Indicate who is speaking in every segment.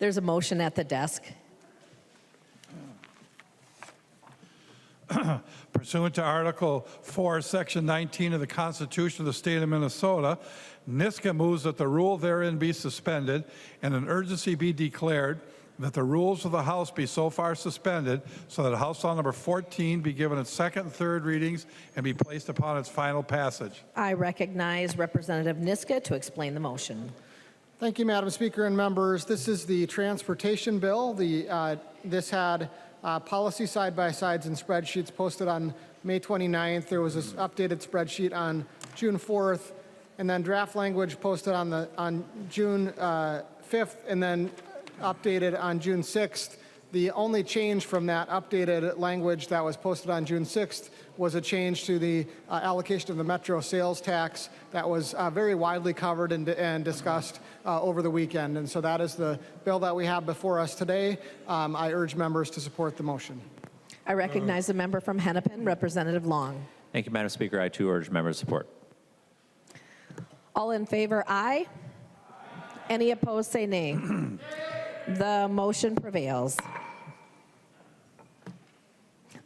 Speaker 1: There's a motion at the desk.
Speaker 2: Pursuant to Article 4, Section 19 of the Constitution of the State of Minnesota, NISCA moves that the rule therein be suspended and an urgency be declared that the rules of the House be so far suspended so that House Law Number 14 be given its second and third readings and be placed upon its final passage.
Speaker 1: I recognize Representative Niska to explain the motion.
Speaker 3: Thank you, Madam Speaker and members. This is the transportation bill. This had policy side-by-sides and spreadsheets posted on May 29th. There was this updated spreadsheet on June 4th, and then draft language posted on June 5th, and then updated on June 6th. The only change from that updated language that was posted on June 6th was a change to the allocation of the Metro sales tax that was very widely covered and discussed over the weekend. And so that is the bill that we have before us today. I urge members to support the motion.
Speaker 1: I recognize the member from Hennepin, Representative Long.
Speaker 4: Thank you, Madam Speaker. I too urge members' support.
Speaker 1: All in favor, aye. Any opposed, say nay. The motion prevails.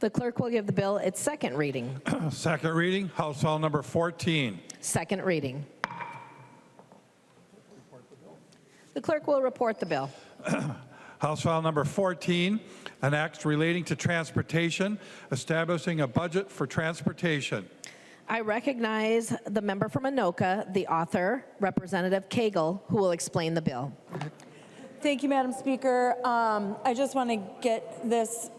Speaker 1: The clerk will give the bill its second reading.
Speaker 2: Second reading, House Law Number 14.
Speaker 1: Second reading. The clerk will report the bill.
Speaker 2: House File Number 14, an act relating to transportation, establishing a budget for transportation.
Speaker 1: I recognize the member from Anoka, the author, Representative Koegel, who will explain the bill.
Speaker 5: Thank you, Madam Speaker. I just want to get this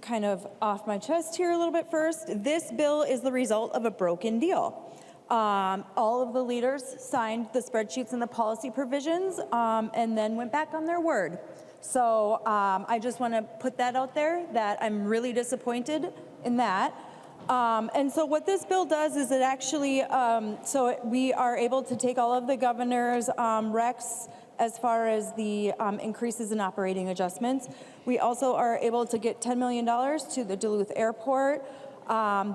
Speaker 5: kind of off my chest here a little bit first. This bill is the result of a broken deal. All of the leaders signed the spreadsheets and the policy provisions and then went back on their word. So I just want to put that out there that I'm really disappointed in that. And so what this bill does is it actually, we are able to take all of the governor's recs as far as the increases in operating adjustments. We also are able to get $10 million to the Duluth Airport.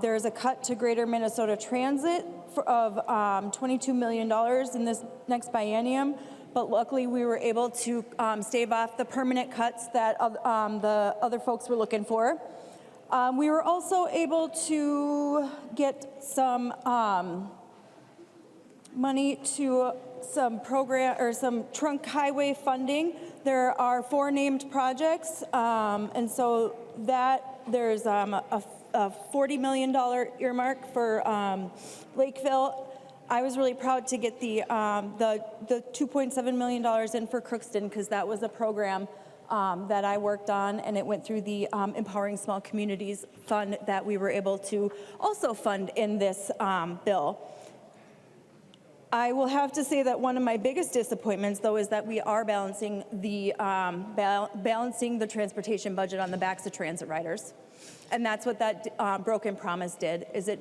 Speaker 5: There's a cut to Greater Minnesota Transit of $22 million in this next biennium, but luckily we were able to stave off the permanent cuts that the other folks were looking for. We were also able to get some money to some program or some trunk highway funding. There are 4 named projects, and so that there's a $40 million earmark for Lakeville. I was really proud to get the $2.7 million in for Crookston because that was a program that I worked on, and it went through the Empowering Small Communities Fund that we were able to also fund in this bill. I will have to say that one of my biggest disappointments, though, is that we are balancing the transportation budget on the backs of transit riders, and that's what that broken promise did. Is it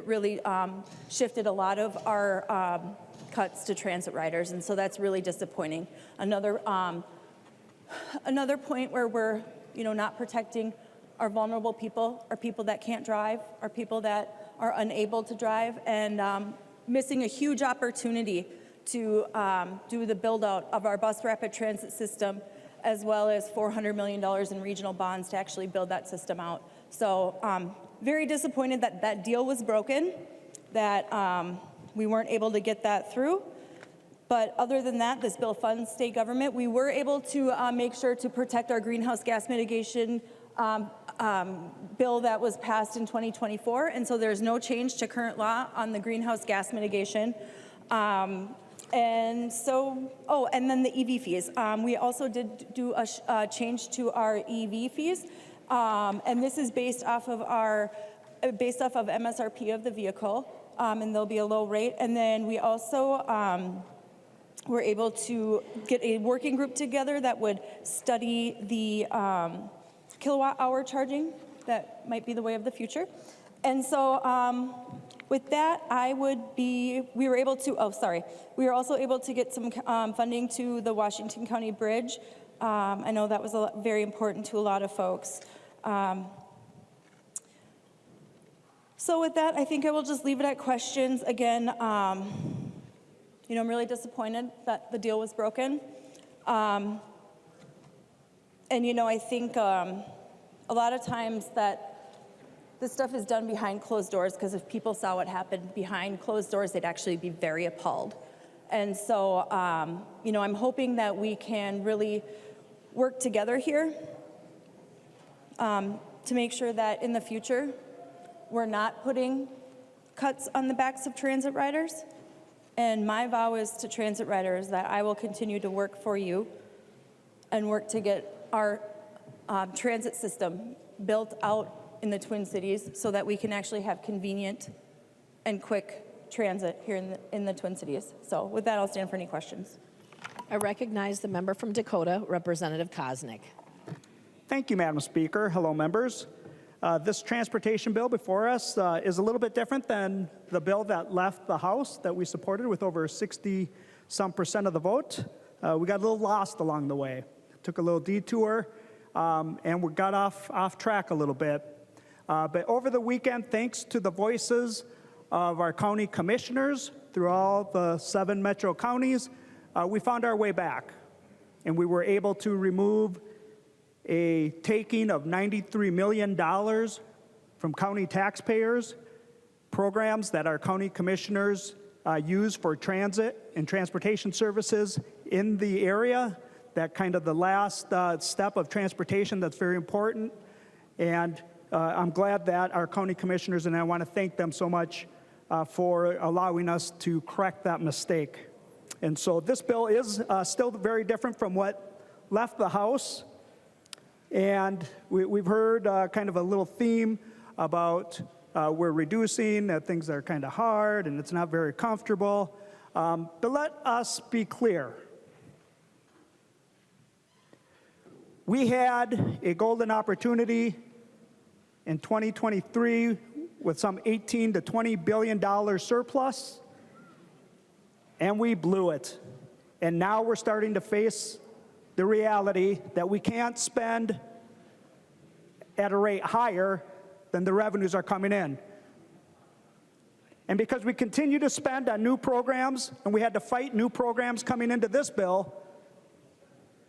Speaker 5: really shifted a lot of our cuts to transit riders, and so that's really disappointing. Another point where we're not protecting our vulnerable people, our people that can't drive, our people that are unable to drive, and missing a huge opportunity to do the build out of our bus rapid transit system, as well as $400 million in regional bonds to actually build that system out. So very disappointed that that deal was broken, that we weren't able to get that through. But other than that, this bill funds state government. We were able to make sure to protect our greenhouse gas mitigation bill that was passed in 2024. And so there's no change to current law on the greenhouse gas mitigation. And so, and then the EV fees. We also did do a change to our EV fees. And this is based off of MSRP of the vehicle. And there'll be a low rate. And then we also, we're able to get a working group together that would study the kilowatt hour charging. That might be the way of the future. And so with that, we were also able to get some funding to the Washington County Bridge. I know that was very important to a lot of folks. So with that, I think I will just leave it at questions. Again, I'm really disappointed that the deal was broken. And you know, I think a lot of times that this stuff is done behind closed doors, because if people saw what happened behind closed doors, they'd actually be very appalled. And so, you know, I'm hoping that we can really work together here to make sure that in the future, we're not putting cuts on the backs of transit riders. And my vow is to transit riders that I will continue to work for you and work to get our transit system built out in the Twin Cities so that we can actually have convenient and quick transit here in the Twin Cities. So with that, I'll stand for any questions.
Speaker 1: I recognize the member from Dakota, Representative Koznick.
Speaker 6: Thank you, Madam Speaker. Hello, members. This transportation bill before us is a little bit different than the bill that left the House that we supported with over 60-some% of the vote. We got a little lost along the way. Took a little detour, and we got off track a little bit. But over the weekend, thanks to the voices of our county commissioners through all the 7 metro counties, we found our way back. And we were able to remove a taking of $93 million from county taxpayers, programs that our county commissioners use for transit and transportation services in the area. That kind of the last step of transportation that's very important. And I'm glad that our county commissioners, and I want to thank them so much for allowing us to correct that mistake. And so this bill is still very different from what left the House. And we've heard kind of a little theme about we're reducing, that things are kind of hard and it's not very comfortable. But let us be clear. We had a golden opportunity in 2023 with some $18 to $20 billion surplus, and we blew it. And now we're starting to face the reality that we can't spend at a rate higher than the revenues are coming in. And because we continue to spend on new programs, and we had to fight new programs coming into this bill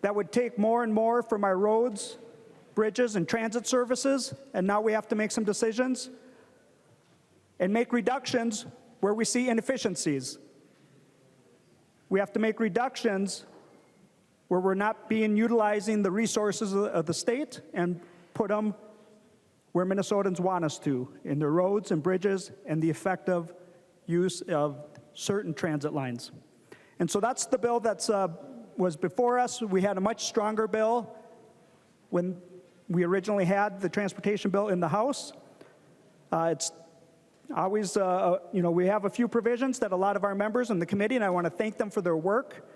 Speaker 6: that would take more and more from our roads, bridges, and transit services, and now we have to make some decisions and make reductions where we see inefficiencies. We have to make reductions where we're not utilizing the resources of the state and put them where Minnesotans want us to, in the roads and bridges and the effective use of certain transit lines. And so that's the bill that was before us. We had a much stronger bill when we originally had the transportation bill in the House. It's always, we have a few provisions that a lot of our members in the committee, and I want to thank them for their work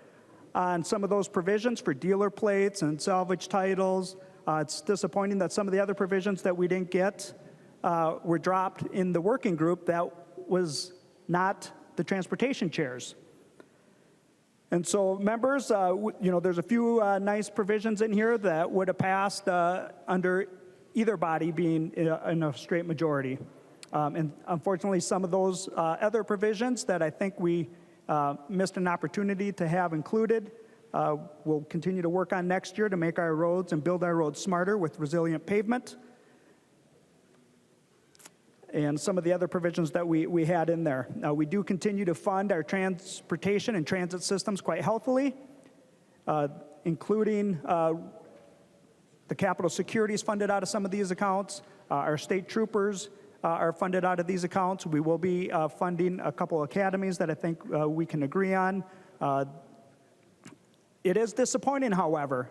Speaker 6: on some of those provisions for dealer plates and salvage titles. It's disappointing that some of the other provisions that we didn't get were dropped in the working group that was not the transportation chairs. And so, members, there's a few nice provisions in here that would have passed under either body being in a straight majority. And unfortunately, some of those other provisions that I think we missed an opportunity to have included, we'll continue to work on next year to make our roads and build our roads smarter with resilient pavement. And some of the other provisions that we had in there. We do continue to fund our transportation and transit systems quite healthily, including the Capitol Security is funded out of some of these accounts. Our state troopers are funded out of these accounts. We will be funding a couple academies that I think we can agree on. It is disappointing, however,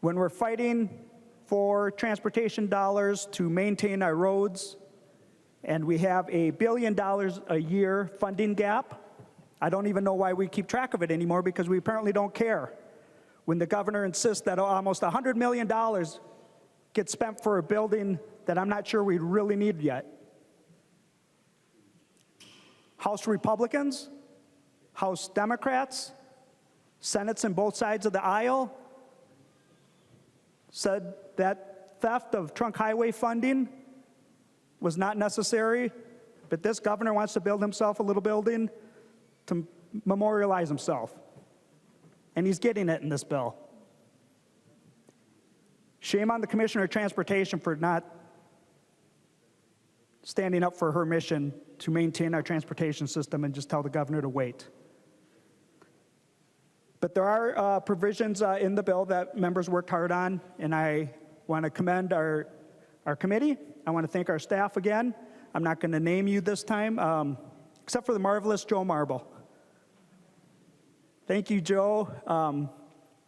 Speaker 6: when we're fighting for transportation dollars to maintain our roads, and we have $1 billion a year funding gap. I don't even know why we keep track of it anymore, because we apparently don't care. When the governor insists that almost $100 million gets spent for a building that I'm not sure we really need yet. House Republicans, House Democrats, Senates on both sides of the aisle said that theft of trunk highway funding was not necessary, but this governor wants to build himself a little building to memorialize himself. and he's getting it in this bill. Shame on the Commissioner of Transportation for not standing up for her mission to maintain our transportation system and just tell the governor to wait. But there are provisions in the bill that members worked hard on, and I want to commend our committee. I want to thank our staff again. I'm not going to name you this time, except for the marvelous Joe Marble. Thank you, Joe,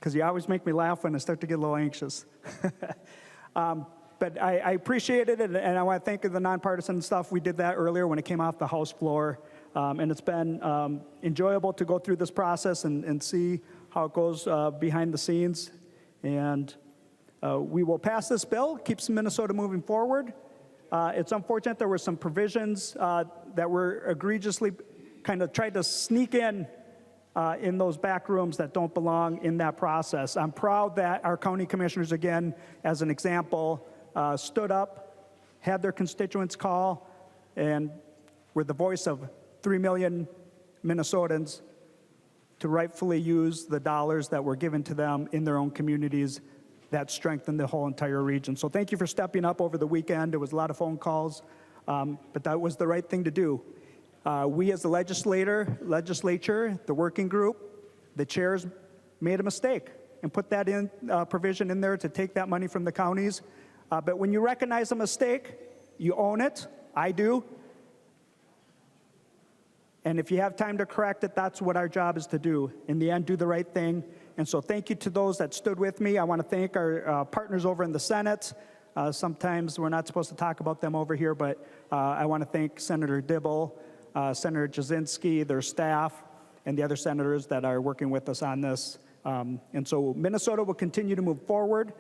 Speaker 6: because you always make me laugh when I start to get a little anxious. But I appreciate it, and I want to thank the nonpartisan stuff. We did that earlier when it came off the House floor, and it's been enjoyable to go through this process and see how it goes behind the scenes. And we will pass this bill, keeps Minnesota moving forward. It's unfortunate there were some provisions that were egregiously kind of tried to sneak in those back rooms that don't belong in that process. I'm proud that our county commissioners, again, as an example, stood up, had their constituents call, and were the voice of 3 million Minnesotans to rightfully use the dollars that were given to them in their own communities that strengthened the whole entire region. So thank you for stepping up over the weekend. There was a lot of phone calls, but that was the right thing to do. We as the legislature, the working group, the chairs made a mistake and put that in provision in there to take that money from the counties. But when you recognize a mistake, you own it. I do. And if you have time to correct it, that's what our job is to do. In the end, do the right thing. And so thank you to those that stood with me. I want to thank our partners over in the Senate. Sometimes we're not supposed to talk about them over here, but I want to thank Senator Dibble, Senator Jasinski, their staff, and the other senators that are working with us on this. And so Minnesota will continue to move forward.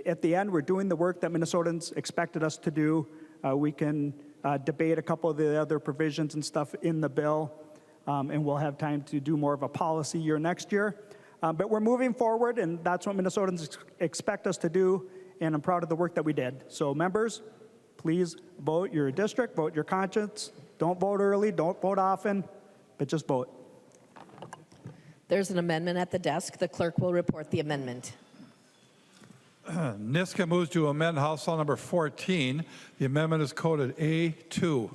Speaker 6: At the end, we're doing the work that Minnesotans expected us to do. We can debate a couple of the other provisions and stuff in the bill, and we'll have time to do more of a policy year next year. But we're moving forward, and that's what Minnesotans expect us to do, and I'm proud of the work that we did. So members, please vote your district, vote your conscience. Don't vote early, don't vote often, but just vote.
Speaker 1: There's an amendment at the desk. The clerk will report the amendment.
Speaker 2: Niska moves to amend House Law number 14. The amendment is coded A2.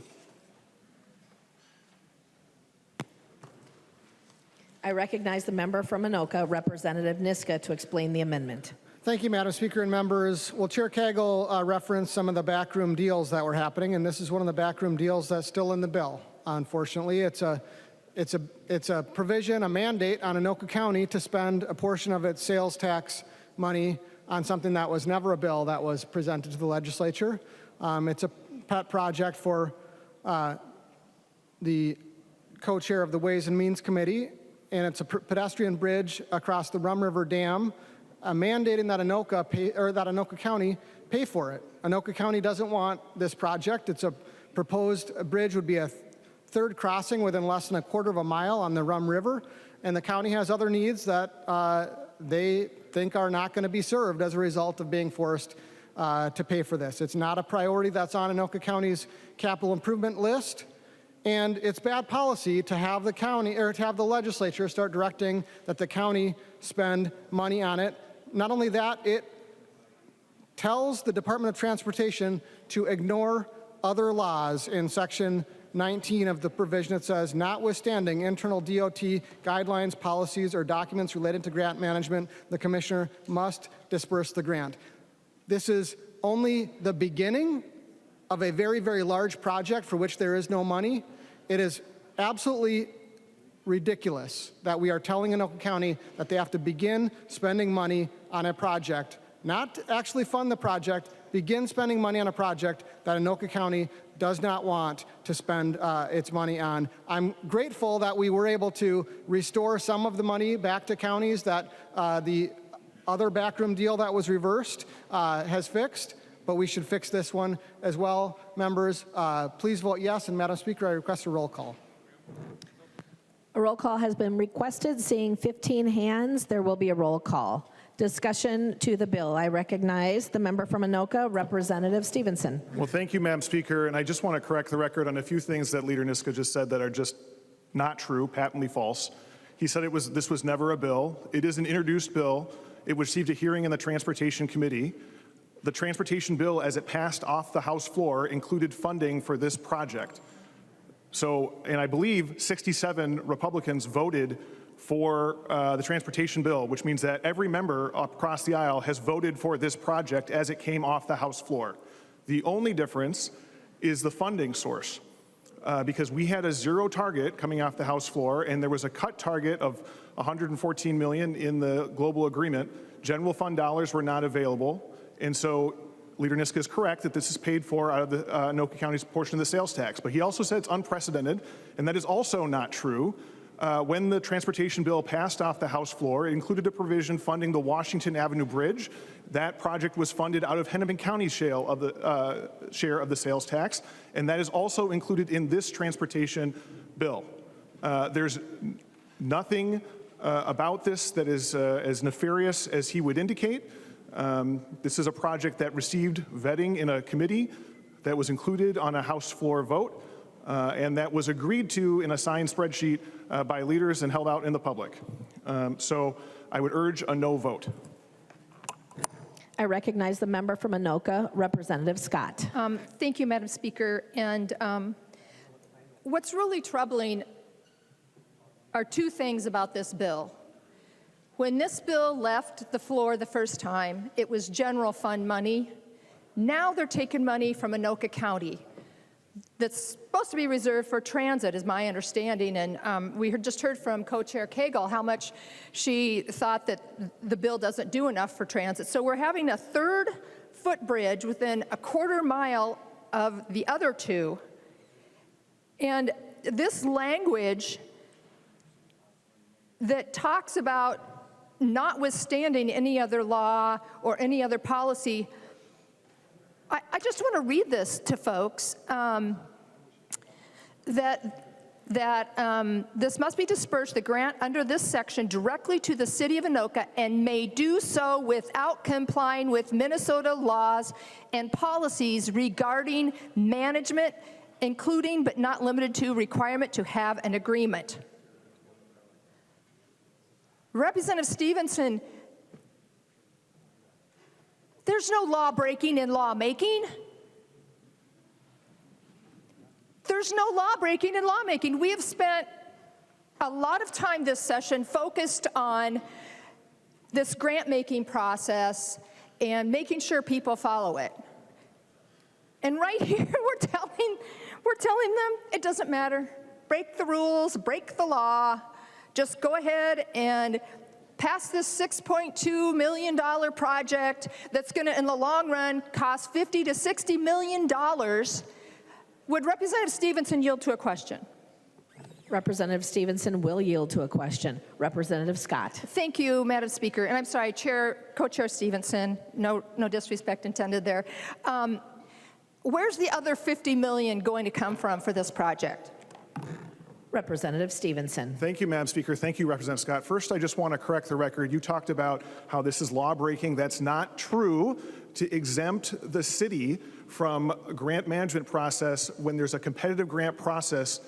Speaker 1: I recognize the member from Anoka, Representative Niska, to explain the amendment.
Speaker 3: Thank you, Madam Speaker and members. Well, Chair Koegel referenced some of the backroom deals that were happening, and this is one of the backroom deals that's still in the bill. Unfortunately, it's a provision, a mandate on Anoka County to spend a portion of its sales tax money on something that was never a bill that was presented to the legislature. It's a pet project for the co-chair of the Ways and Means Committee, and it's a pedestrian bridge across the Rum River Dam, mandating that Anoka County pay for it. Anoka County doesn't want this project. It's a proposed bridge would be a third crossing within less than a quarter of a mile on the Rum River, and the county has other needs that they think are not going to be served as a result of being forced to pay for this. It's not a priority that's on Anoka County's capital improvement list, and it's bad policy to have the county or to have the legislature start directing that the county spend money on it. Not only that, it tells the Department of Transportation to ignore other laws in Section 19 of the provision. It says, notwithstanding internal DOT guidelines, policies, or documents related to grant management, the commissioner must disperse the grant. This is only the beginning of a very, very large project for which there is no money. It is absolutely ridiculous that we are telling Anoka County that they have to begin spending money on a project, not to actually fund the project, begin spending money on a project that Anoka County does not want to spend its money on. I'm grateful that we were able to restore some of the money back to counties that the other backroom deal that was reversed has fixed, but we should fix this one as well. Members, please vote yes, and Madam Speaker, I request a roll call.
Speaker 1: A roll call has been requested. Seeing 15 hands, there will be a roll call. Discussion to the bill. I recognize the member from Anoka, Representative Stevenson.
Speaker 7: Well, thank you, Madam Speaker. And I just want to correct the record on a few things that Leader Niska just said that are just not true, patently false. He said this was never a bill. It is an introduced bill. It received a hearing in the Transportation Committee. The transportation bill, as it passed off the House floor, included funding for this project. So, and I believe 67 Republicans voted for the transportation bill, which means that every member across the aisle has voted for this project as it came off the House floor. The only difference is the funding source, because we had a zero target coming off the House floor, and there was a cut target of $114 million in the global agreement. General fund dollars were not available, and so Leader Niska is correct that this is paid for out of the Anoka County's portion of the sales tax. But he also said it's unprecedented, and that is also not true. When the transportation bill passed off the House floor, it included a provision funding the Washington Avenue Bridge. That project was funded out of Hennepin County's share of the sales tax, and that is also included in this transportation bill. There's nothing about this that is as nefarious as he would indicate. This is a project that received vetting in a committee that was included on a House floor vote, and that was agreed to in a signed spreadsheet by leaders and held out in the public. So I would urge a no vote.
Speaker 1: I recognize the member from Anoka, Representative Scott.
Speaker 8: Thank you, Madam Speaker. And what's really troubling are two things about this bill. When this bill left the floor the first time, it was general fund money. Now they're taking money from Anoka County that's supposed to be reserved for transit, is my understanding. And we just heard from Co-Chair Koegel how much she thought that the bill doesn't do enough for transit. So we're having a third footbridge within a quarter mile of the other two. And this language that talks about notwithstanding any other law or any other policy, I just want to read this to folks, this must be dispersed, the grant under this section, directly to the city of Anoka, and may do so without complying with Minnesota laws and policies regarding management, including but not limited to requirement to have an agreement. Representative Stevenson, there's no law breaking in lawmaking. There's no law breaking in lawmaking. We have spent a lot of time this session focused on this grant making process and making sure people follow it. And right here we're telling them it doesn't matter. Break the rules, break the law. Just go ahead and pass this $6.2 million project that's going to, in the long run, cost $50 to $60 million. Would Representative Stevenson yield to a question?
Speaker 1: Representative Stevenson will yield to a question. Representative Scott.
Speaker 8: Thank you, Madam Speaker. And I'm sorry, Co-Chair Stevenson, no disrespect intended there. Where's the other $50 million going to come from for this project?
Speaker 1: Representative Stevenson.
Speaker 7: Thank you, Madam Speaker. Thank you, Representative Scott. First, I just want to correct the record. You talked about how this is law breaking. That's not true. To exempt the city from a grant management process when there's a competitive grant process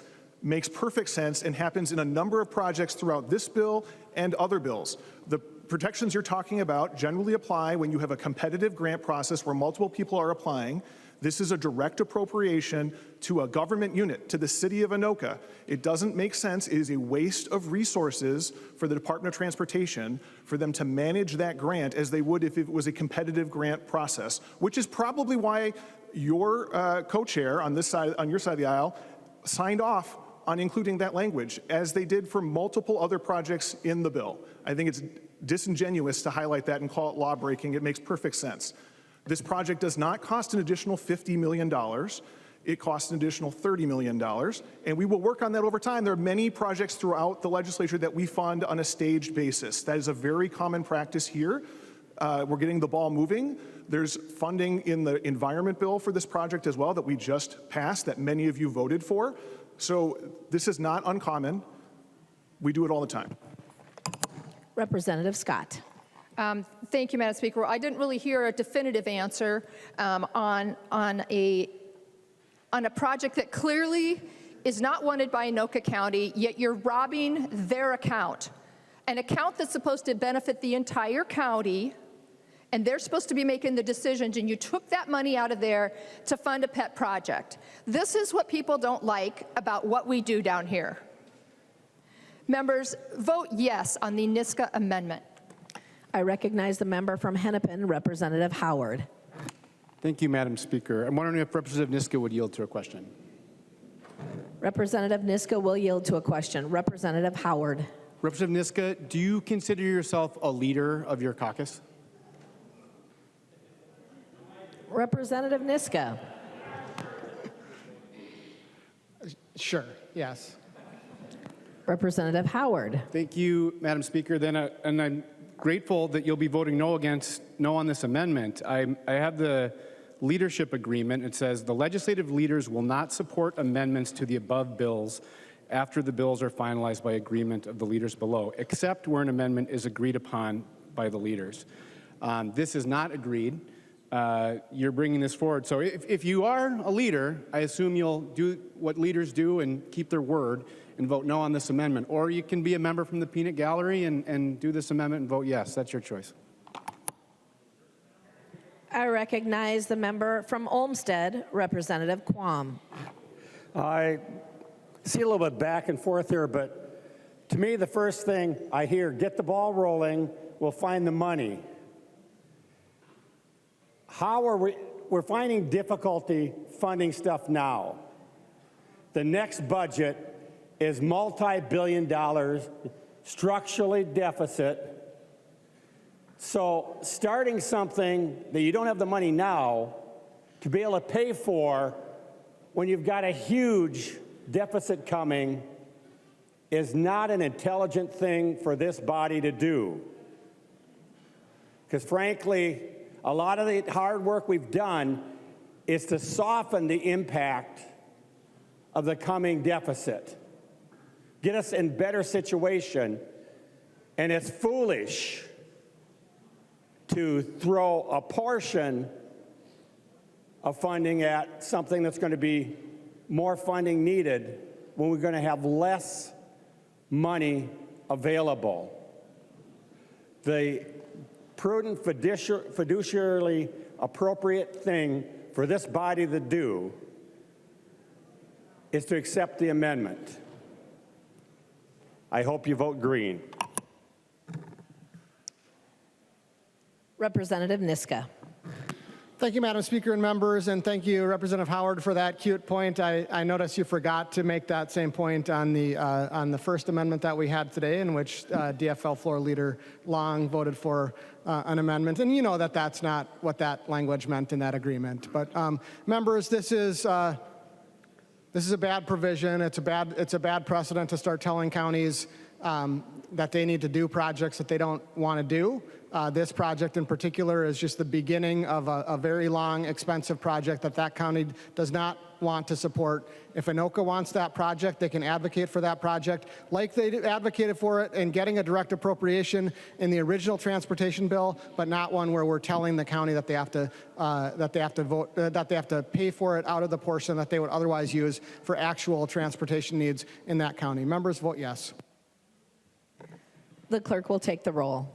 Speaker 7: makes perfect sense and happens in a number of projects throughout this bill and other bills. The protections you're talking about generally apply when you have a competitive grant process where multiple people are applying. This is a direct appropriation to a government unit, to the city of Anoka. It doesn't make sense. It is a waste of resources for the Department of Transportation for them to manage that grant as they would if it was a competitive grant process, which is probably why your co-chair on this side, on your side of the aisle, signed off on including that language, as they did for multiple other projects in the bill. I think it's disingenuous to highlight that and call it law breaking. It makes perfect sense. This project does not cost an additional $50 million. It costs an additional $30 million, and we will work on that over time. There are many projects throughout the legislature that we fund on a staged basis. That is a very common practice here. We're getting the ball moving. There's funding in the environment bill for this project as well that we just passed, that many of you voted for. So this is not uncommon. We do it all the time.
Speaker 1: Representative Scott.
Speaker 8: Thank you, Madam Speaker. Well, I didn't really hear a definitive answer on a project that clearly is not wanted by Anoka County, yet you're robbing their account, an account that's supposed to benefit the entire county, and they're supposed to be making the decisions, and you took that money out of there to fund a pet project. This is what people don't like about what we do down here. Members, vote yes on the Niska amendment.
Speaker 1: I recognize the member from Hennepin, Representative Howard.
Speaker 9: Thank you, Madam Speaker. I'm wondering if Representative Niska would yield to a question.
Speaker 1: Representative Niska will yield to a question. Representative Howard.
Speaker 9: Representative Niska, do you consider yourself a leader of your caucus?
Speaker 1: Representative Niska.
Speaker 3: Sure, yes.
Speaker 1: Representative Howard.
Speaker 9: Thank you, Madam Speaker. And I'm grateful that you'll be voting no on this amendment. I have the leadership agreement. It says the legislative leaders will not support amendments to the above bills after the bills are finalized by agreement of the leaders below, except where an amendment is agreed upon by the leaders. This is not agreed. You're bringing this forward. So if you are a leader, I assume you'll do what leaders do and keep their word and vote no on this amendment. Or you can be a member from the peanut gallery and do this amendment and vote yes. That's your choice.
Speaker 1: I recognize the member from Olmsted, Representative Quam.
Speaker 10: I see a little bit back and forth here, but to me, the first thing I hear, get the ball rolling, we'll find the money. How are we're finding difficulty funding stuff now. The next budget is multi-billion dollars, structurally deficit. So starting something that you don't have the money now to be able to pay for when you've got a huge deficit coming is not an intelligent thing for this body to do. Because frankly, a lot of the hard work we've done is to soften the impact of the coming deficit, get us in better situation, and it's foolish to throw a portion of funding at something that's going to be more funding needed when we're going to have less money available. The prudent, fiduciarily appropriate thing for this body to do is to accept the amendment. I hope you vote green.
Speaker 1: Representative Niska.
Speaker 3: Thank you, Madam Speaker and members, and thank you, Representative Howard, for that cute point. I noticed you forgot to make that same point on the first amendment that we had today, in which DFL Floor Leader Long voted for an amendment, and you know that that's not what that language meant in that agreement. But members, this is a bad provision. It's a bad precedent to start telling counties that they need to do projects that they don't want to do. This project in particular is just the beginning of a very long, expensive project that county does not want to support. If Anoka wants that project, they can advocate for that project like they advocated for it in getting a direct appropriation in the original transportation bill, but not one where we're telling the county that they have to pay for it out of the portion that they would otherwise use for actual transportation needs in that county. Members, vote yes.
Speaker 1: The clerk will take the roll.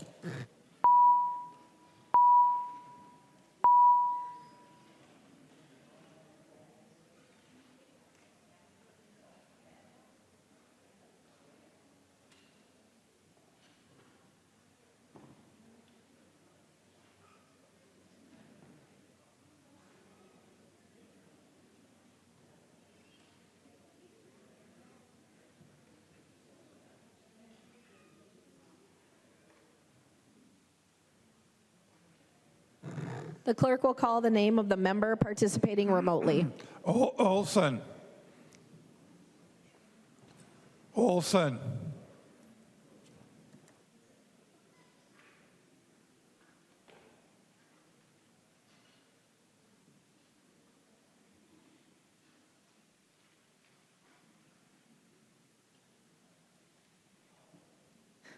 Speaker 1: The clerk will call the name of the member participating remotely.
Speaker 2: Olson. Olson.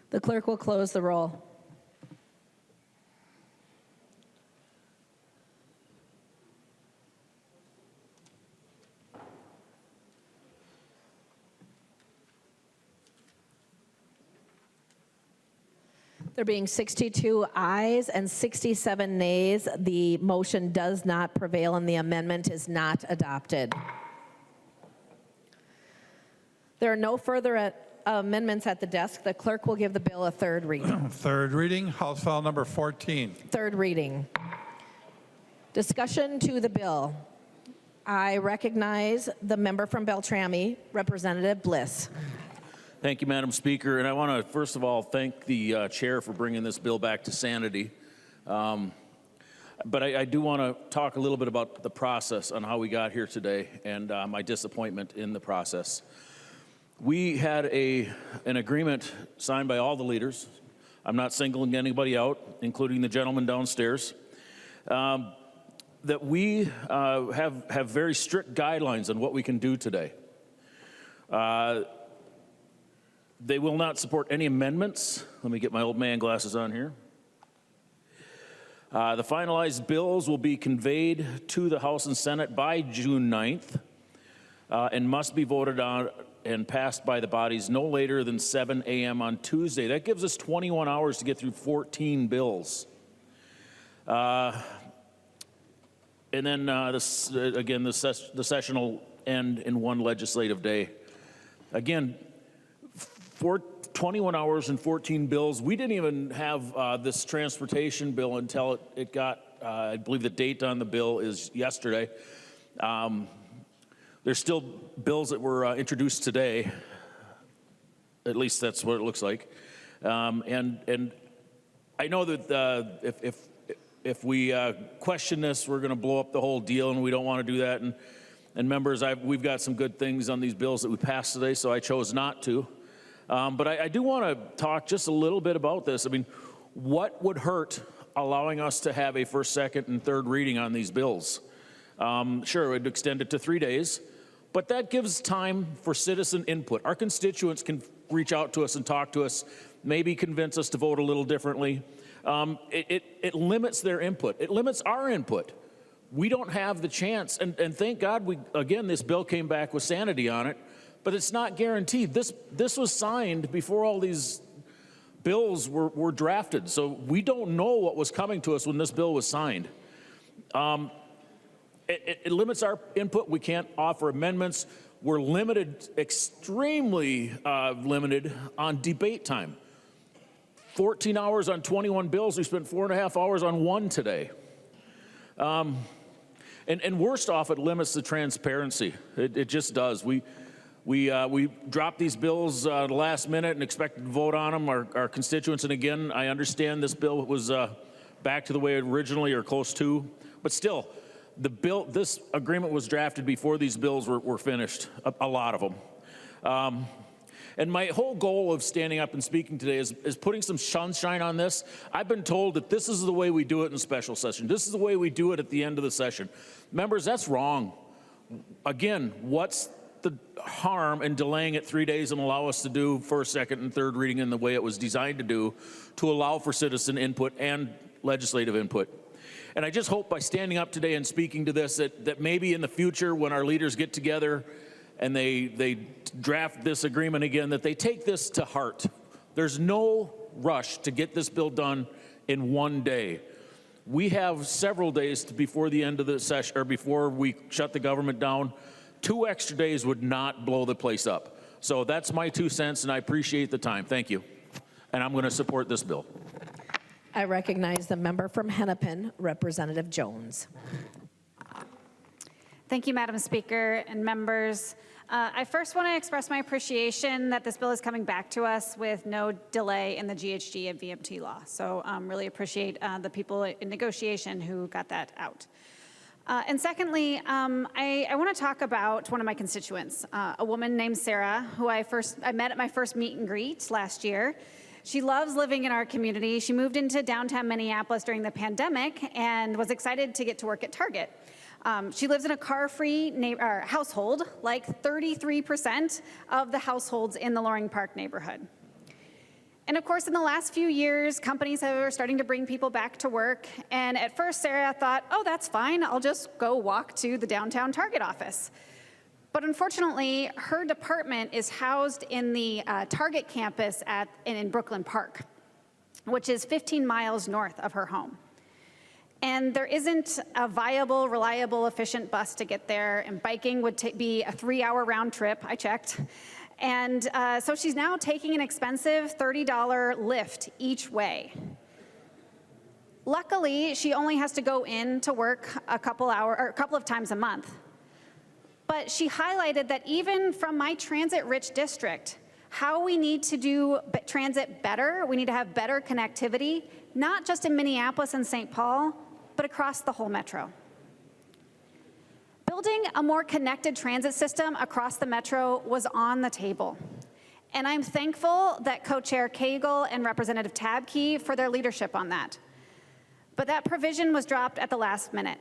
Speaker 1: The clerk will close the roll. There being 62 ayes and 67 nays, the motion does not prevail and the amendment is not adopted. There are no further amendments at the desk. The clerk will give the bill a third reading.
Speaker 2: Third reading, House File Number 14.
Speaker 1: Third reading. Discussion to the bill. I recognize the member from Beltrami, Representative Bliss.
Speaker 11: Thank you, Madam Speaker. And I want to, first of all, thank the chair for bringing this bill back to sanity. But I do want to talk a little bit about the process on how we got here today and my disappointment in the process. We had an agreement signed by all the leaders. I'm not singling anybody out, including the gentleman downstairs, that we have very strict guidelines on what we can do today. They will not support any amendments. Let me get my old man glasses on here. The finalized bills will be conveyed to the House and Senate by June 9th and must be voted on and passed by the bodies no later than 7 a.m. on Tuesday. That gives us 21 hours to get through 14 bills. And then, again, the session will end in one legislative day. Again, for 21 hours and 14 bills. We didn't even have this transportation bill until it got, I believe the date on the bill is yesterday. There's still bills that were introduced today. At least that's what it looks like. And I know that if we question this, we're going to blow up the whole deal, and we don't want to do that. And members, we've got some good things on these bills that we passed today, so I chose not to. But I do want to talk just a little bit about this. I mean, what would hurt allowing us to have a first, second, and third reading on these bills? Sure, it would extend it to 3 days, but that gives time for citizen input. Our constituents can reach out to us and talk to us, maybe convince us to vote a little differently. It limits their input. It limits our input. We don't have the chance, and thank God, again, this bill came back with sanity on it, but it's not guaranteed. This was signed before all these bills were drafted, so we don't know what was coming to us when this bill was signed. It limits our input. We can't offer amendments. We're limited, extremely limited on debate time. 14 hours on 21 bills. We spent 4.5 hours on one today. And worst off, it limits the transparency. It just does. We dropped these bills the last minute and expected to vote on them. Our constituents, and again, I understand this bill was back to the way it originally or close to, but still, this agreement was drafted before these bills were finished, a lot of them. And my whole goal of standing up and speaking today is putting some sunshine on this. I've been told that this is the way we do it in special session. This is the way we do it at the end of the session. Members, that's wrong. Again, what's the harm in delaying it 3 days and allow us to do first, second, and third reading in the way it was designed to do, to allow for citizen input and legislative input? And I just hope by standing up today and speaking to this that maybe in the future when our leaders get together and they draft this agreement again, that they take this to heart. There's no rush to get this bill done in one day. We have several days before the end of the session, or before we shut the government down. 2 extra days would not blow the place up. So that's my 2 cents, and I appreciate the time. Thank you. And I'm going to support this bill.
Speaker 1: I recognize the member from Hennepin, Representative Jones.
Speaker 12: Thank you, Madam Speaker and members. I first want to express my appreciation that this bill is coming back to us with no delay in the GHG and VMT law. So really appreciate the people in negotiation who got that out. And secondly, I want to talk about one of my constituents, a woman named Sarah, who I met at my first meet and greet last year. She loves living in our community. She moved into downtown Minneapolis during the pandemic and was excited to get to work at Target. She lives in a car-free household, like 33% of the households in the Loring Park neighborhood. And of course, in the last few years, companies are starting to bring people back to work. And at first, Sarah thought, oh, that's fine. I'll just go walk to the downtown Target office. But unfortunately, her department is housed in the Target campus in Brooklyn Park. which is 15 miles north of her home. And there isn't a viable, reliable, efficient bus to get there, and biking would be a 3-hour round trip, I checked. And so she's now taking an expensive $30 Lyft each way. Luckily, she only has to go in to work a couple of times a month. But she highlighted that even from my transit-rich district, how we need to do transit better, we need to have better connectivity, not just in Minneapolis and St. Paul, but across the whole metro. Building a more connected transit system across the metro was on the table. And I'm thankful that Co-Chair Koegel and Representative Tabke for their leadership on that. But that provision was dropped at the last minute.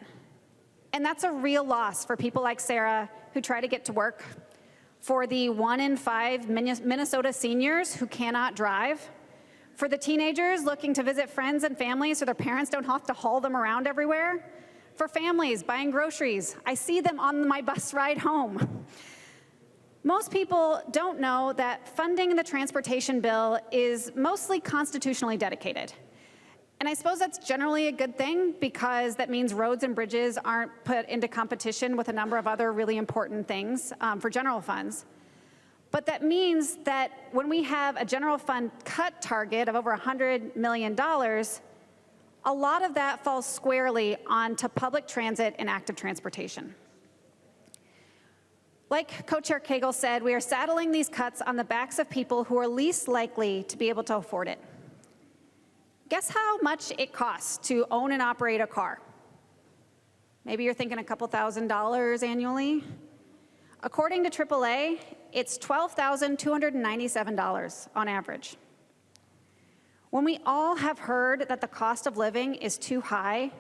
Speaker 12: And that's a real loss for people like Sarah who try to get to work, for the 1 in 5 Minnesota seniors who cannot drive, for the teenagers looking to visit friends and family so their parents don't have to haul them around everywhere, for families buying groceries. I see them on my bus ride home. Most people don't know that funding the transportation bill is mostly constitutionally dedicated. And I suppose that's generally a good thing, because that means roads and bridges aren't put into competition with a number of other really important things for general funds. But that means that when we have a general fund cut target of over $100 million, a lot of that falls squarely onto public transit and active transportation. Like Co-Chair Koegel said, we are saddling these cuts on the backs of people who are least likely to be able to afford it. Guess how much it costs to own and operate a car? Maybe you're thinking a couple $1,000s annually. According to AAA, it's $12,297 on average. When we all have heard that the cost of living is too high,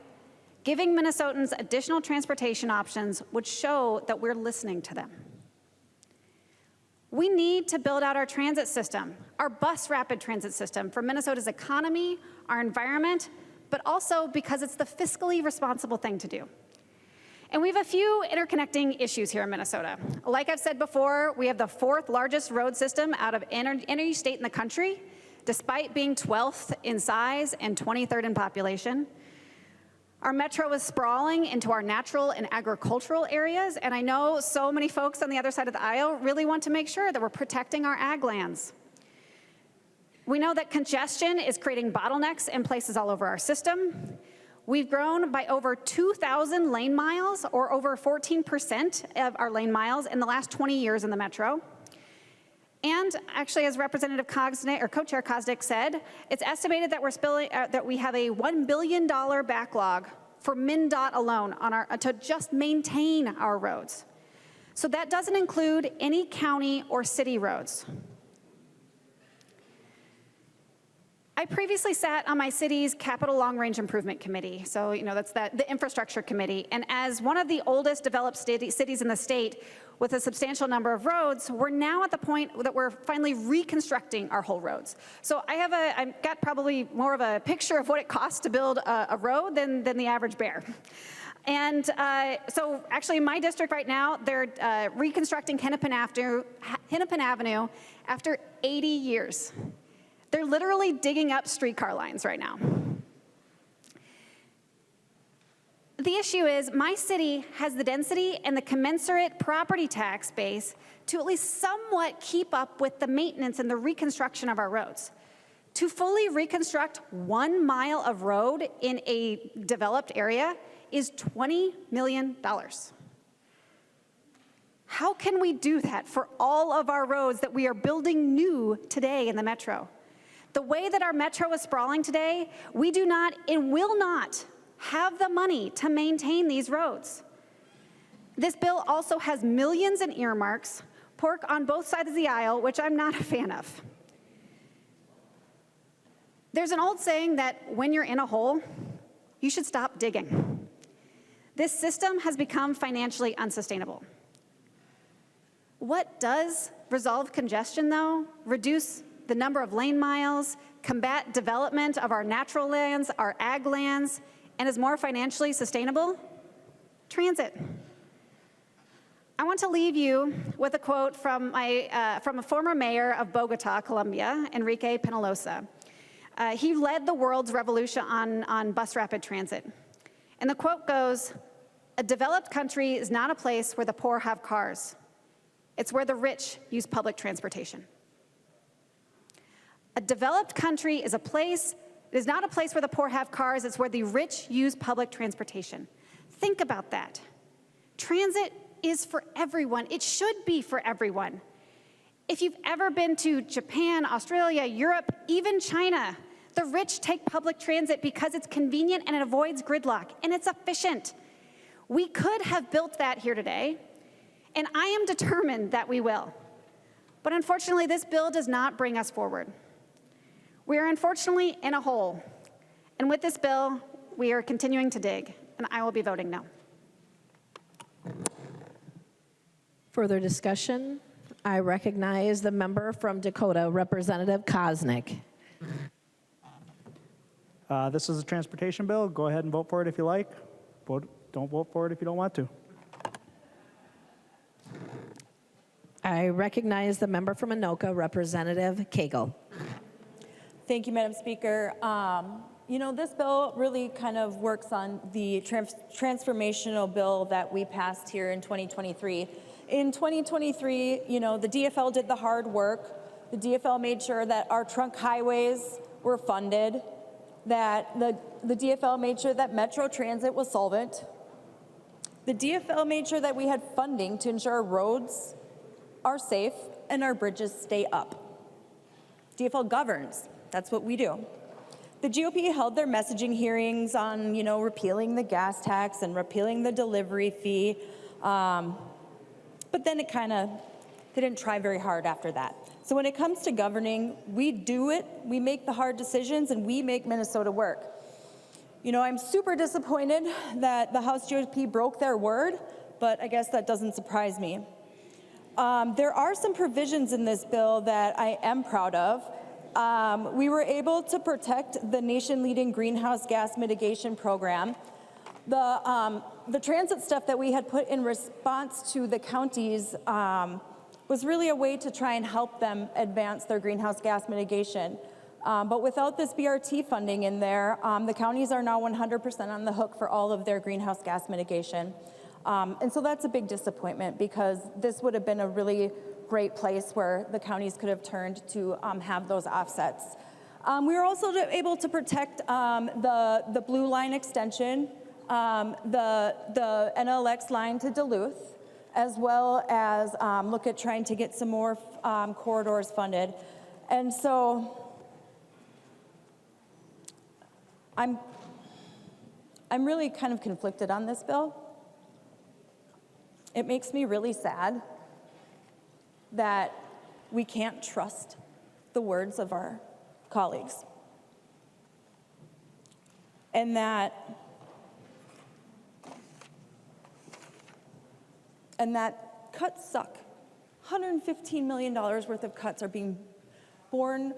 Speaker 12: giving Minnesotans additional transportation options would show that we're listening to them. We need to build out our transit system, our bus rapid transit system, for Minnesota's economy, our environment, but also because it's the fiscally responsible thing to do. And we have a few interconnecting issues here in Minnesota. Like I've said before, we have the 4th largest road system out of any state in the country, despite being 12th in size and 23rd in population. Our metro is sprawling into our natural and agricultural areas, and I know so many folks on the other side of the aisle really want to make sure that we're protecting our ag lands. We know that congestion is creating bottlenecks in places all over our system. We've grown by over 2,000 lane miles, or over 14% of our lane miles in the last 20 years in the metro. And actually, as Representative Koznick, or Co-Chair Koznick said, it's estimated that that we have a $1 billion backlog for MnDOT alone to just maintain our roads. So that doesn't include any county or city roads. I previously sat on my city's Capital Long Range Improvement Committee, so that's the infrastructure committee. And as one of the oldest developed cities in the state with a substantial number of roads, we're now at the point that we're finally reconstructing our whole roads. So I've got probably more of a picture of what it costs to build a road than the average bear. And so actually in my district right now, they're reconstructing Hennepin Avenue after 80 years. They're literally digging up streetcar lines right now. The issue is my city has the density and the commensurate property tax base to at least somewhat keep up with the maintenance and the reconstruction of our roads. To fully reconstruct 1 mile of road in a developed area is $20 million. How can we do that for all of our roads that we are building new today in the metro? The way that our metro is sprawling today, we do not and will not have the money to maintain these roads. This bill also has millions in earmarks, pork on both sides of the aisle, which I'm not a fan of. There's an old saying that when you're in a hole, you should stop digging. This system has become financially unsustainable. What does resolve congestion, though? Reduce the number of lane miles, combat development of our natural lands, our ag lands, and is more financially sustainable? Transit. I want to leave you with a quote from a former mayor of Bogota, Colombia, Enrique Peñalosa. He led the world's revolution on bus rapid transit. And the quote goes, "A developed country is not a place where the poor have cars. It's where the rich use public transportation." A developed country is not a place where the poor have cars, it's where the rich use public transportation. Think about that. Transit is for everyone. It should be for everyone. If you've ever been to Japan, Australia, Europe, even China, the rich take public transit because it's convenient and it avoids gridlock, and it's efficient. We could have built that here today, and I am determined that we will. But unfortunately, this bill does not bring us forward. We are unfortunately in a hole, and with this bill, we are continuing to dig, and I will be voting no.
Speaker 1: Further discussion? I recognize the member from Dakota, Representative Koznick.
Speaker 6: This is a transportation bill. Go ahead and vote for it if you like. Don't vote for it if you don't want to.
Speaker 1: I recognize the member from Anoka, Representative Koegel.
Speaker 5: Thank you, Madam Speaker. You know, this bill really kind of works on the transformational bill that we passed here in 2023. In 2023, you know, the DFL did the hard work. The DFL made sure that our trunk highways were funded, that the DFL made sure that Metro Transit was solvent. The DFL made sure that we had funding to ensure our roads are safe and our bridges stay up. DFL governs. That's what we do. The GOP held their messaging hearings on, you know, repealing the gas tax and repealing the delivery fee. But then they didn't try very hard after that. So when it comes to governing, we do it, we make the hard decisions, and we make Minnesota work. You know, I'm super disappointed that the House GOP broke their word, but I guess that doesn't surprise me. There are some provisions in this bill that I am proud of. We were able to protect the nation-leading greenhouse gas mitigation program. The transit stuff that we had put in response to the counties was really a way to try and help them advance their greenhouse gas mitigation. But without this BRT funding in there, the counties are now 100% on the hook for all of their greenhouse gas mitigation. And so that's a big disappointment, because this would have been a really great place where the counties could have turned to have those offsets. We were also able to protect the Blue Line extension, the NLX line to Duluth, as well as look at trying to get some more corridors funded. And so I'm really kind of conflicted on this bill. It makes me really sad that we can't trust the words of our colleagues, and that cuts suck. $115 million worth of cuts are being borne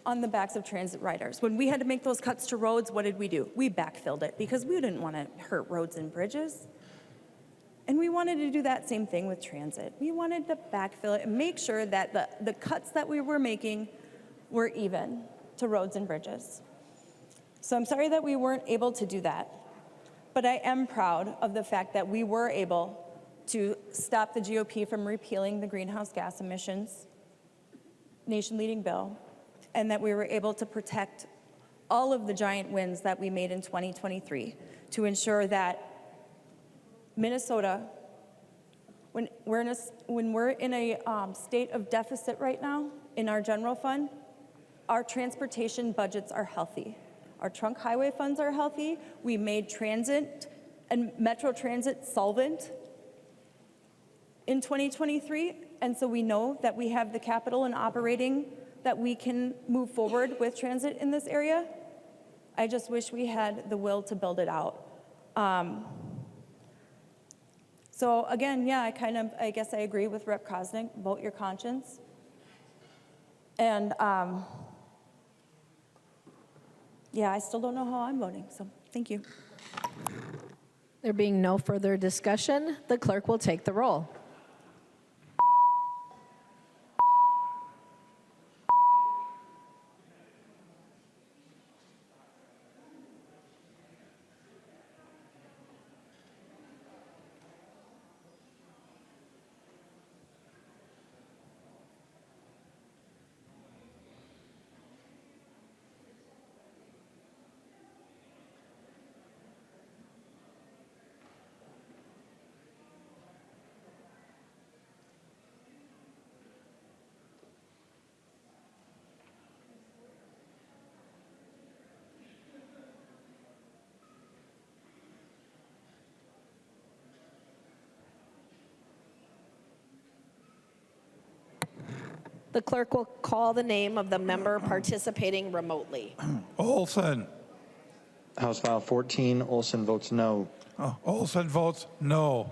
Speaker 5: on the backs of transit riders. When we had to make those cuts to roads, what did we do? We backfilled it because we didn't want to hurt roads and bridges. And we wanted to do that same thing with transit. We wanted to backfill it and make sure that the cuts that we were making were even to roads and bridges. So I'm sorry that we weren't able to do that, but I am proud of the fact that we were able to stop the GOP from repealing the greenhouse gas emissions nation-leading bill, and that we were able to protect all of the giant wins that we made in 2023 to ensure that Minnesota, when we're in a state of deficit right now in our general fund, our transportation budgets are healthy. Our trunk highway funds are healthy. We made transit and Metro Transit solvent in 2023, and so we know that we have the capital and operating that we can move forward with transit in this area. I just wish we had the will to build it out. So again, yeah, I guess I agree with Rep. Koznick, vote your conscience. And yeah, I still don't know how I'm voting, so thank you.
Speaker 1: There being no further discussion, the clerk will take the roll. The clerk will call the name of the member participating remotely.
Speaker 2: Olson.
Speaker 13: House File 14, Olson votes no.
Speaker 2: Olson votes no.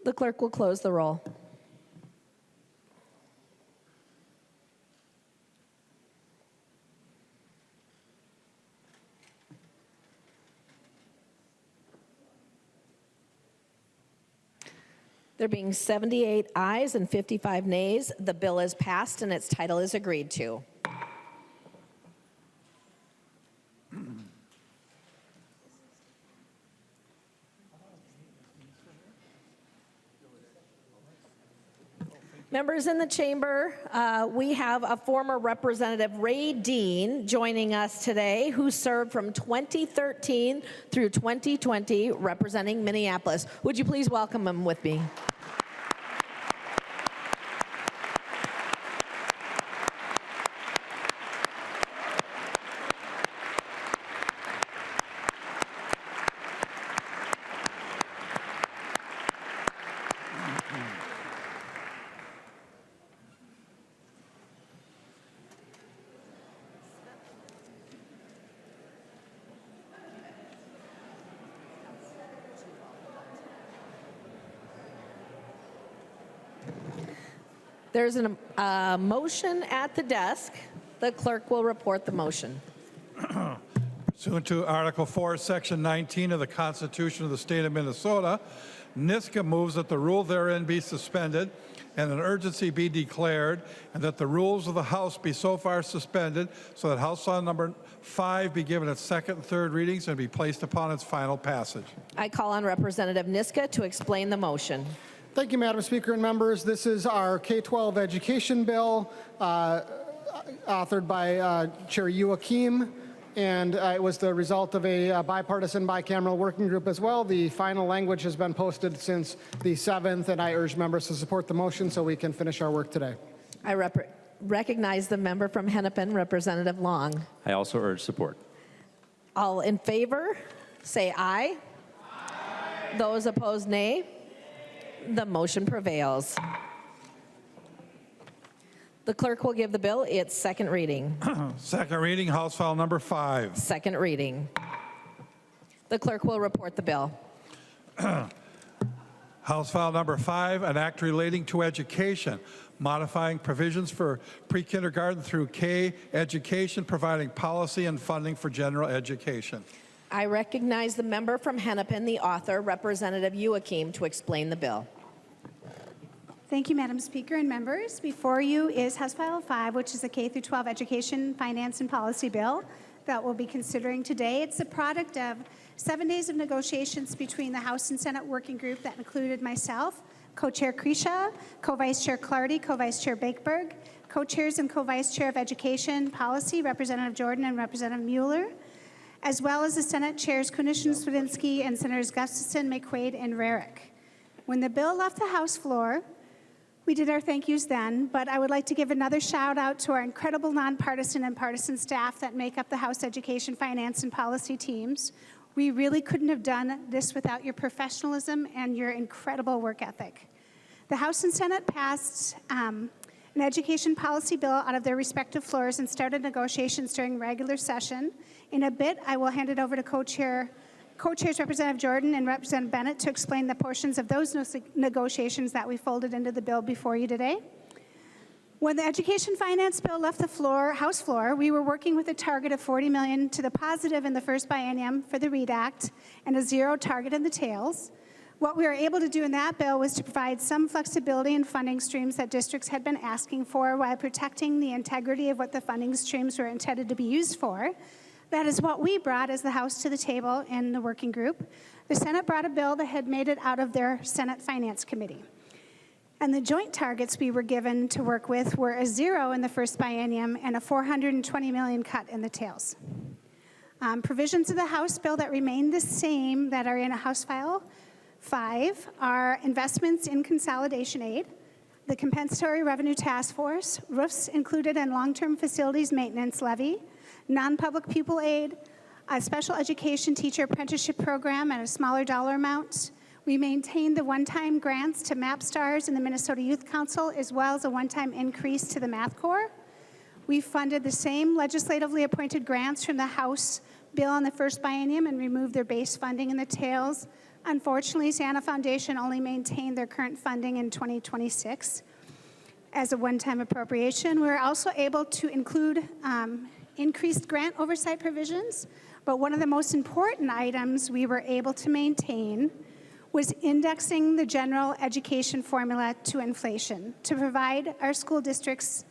Speaker 1: The clerk will close the roll. There being 78 ayes and 55 nays, the bill is passed and its title is agreed to. Members in the chamber, we have a former Representative Ray Dean joining us today, who served from 2013 through 2020 representing Minneapolis. Would you please welcome him with me? There's a motion at the desk. The clerk will report the motion.
Speaker 2: Pursuant to Article 4, Section 19 of the Constitution of the State of Minnesota, NISCA moves that the rule therein be suspended and an urgency be declared, and that the rules of the House be so far suspended so that House Law Number 5 be given its second and third readings and be placed upon its final passage.
Speaker 1: I call on Representative Niska to explain the motion.
Speaker 3: Thank you, Madam Speaker and members. This is our K-12 education bill authored by Chair Youakim, and it was the result of a bipartisan bicameral working group as well. The final language has been posted since the 7th, and I urge members to support the motion so we can finish our work today.
Speaker 1: I recognize the member from Hennepin, Representative Long.
Speaker 4: I also urge support.
Speaker 1: All in favor, say aye. Aye. Those opposed, nay. The motion prevails. The clerk will give the bill its second reading.
Speaker 2: Second reading, House File Number 5.
Speaker 1: Second reading. The clerk will report the bill.
Speaker 2: House File Number 5, an act relating to education, modifying provisions for pre-kindergarten through K education, providing policy and funding for general education.
Speaker 1: I recognize the member from Hennepin, the author, Representative Youakim, to explain the bill.
Speaker 14: Thank you, Madam Speaker and members. Before you is House File 5, which is the K-12 Education, Finance, and Policy Bill that we'll be considering today. It's a product of 7 days of negotiations between the House and Senate working group that included myself, Co-Chair Kresha, Co-Vice Chair Clardy, Co-Vice Chair Bakeberg, Co-Chairs and Co-Vice Chair of Education Policy, Representative Jordan and Representative Mueller, as well as the Senate Chairs Kunesh and Swedinsky and Senators Gustafson, McQuaid, and Rarick. When the bill left the House floor, we did our thank yous then, but I would like to give another shout out to our incredible nonpartisan and partisan staff that make up the House Education, Finance, and Policy teams. We really couldn't have done this without your professionalism and your incredible work ethic. The House and Senate passed an education policy bill out of their respective floors and started negotiations during regular session. In a bit, I will hand it over to Co-Chairs Representative Jordan and Representative Bennett to explain the portions of those negotiations that we folded into the bill before you today. When the Education Finance Bill left the House floor, we were working with a target of $40 million to the positive in the first biennium for the READ Act and a zero target in the tails. What we were able to do in that bill was to provide some flexibility in funding streams that districts had been asking for while protecting the integrity of what the funding streams were intended to be used for. That is what we brought as the House to the table in the working group. The Senate brought a bill that had made it out of their Senate Finance Committee. And the joint targets we were given to work with were a 0 in the first biennium and a $420 million cut in the tails. Provisions of the House bill that remain the same that are in House File 5 are investments in consolidation aid, the Compensatory Revenue Task Force, roofs included in long-term facilities maintenance levy, non-public pupil aid, a special education teacher apprenticeship program at a smaller dollar amount. We maintained the one-time grants to MapStars and the Minnesota Youth Council, as well as a one-time increase to the Math Corps. We funded the same legislatively appointed grants from the House bill in the first biennium and removed their base funding in the tails. Unfortunately, Santa Foundation only maintained their current funding in 2026 as a one-time appropriation. We were also able to include increased grant oversight provisions, but one of the most important items we were able to maintain was indexing the general education formula to inflation to provide our school districts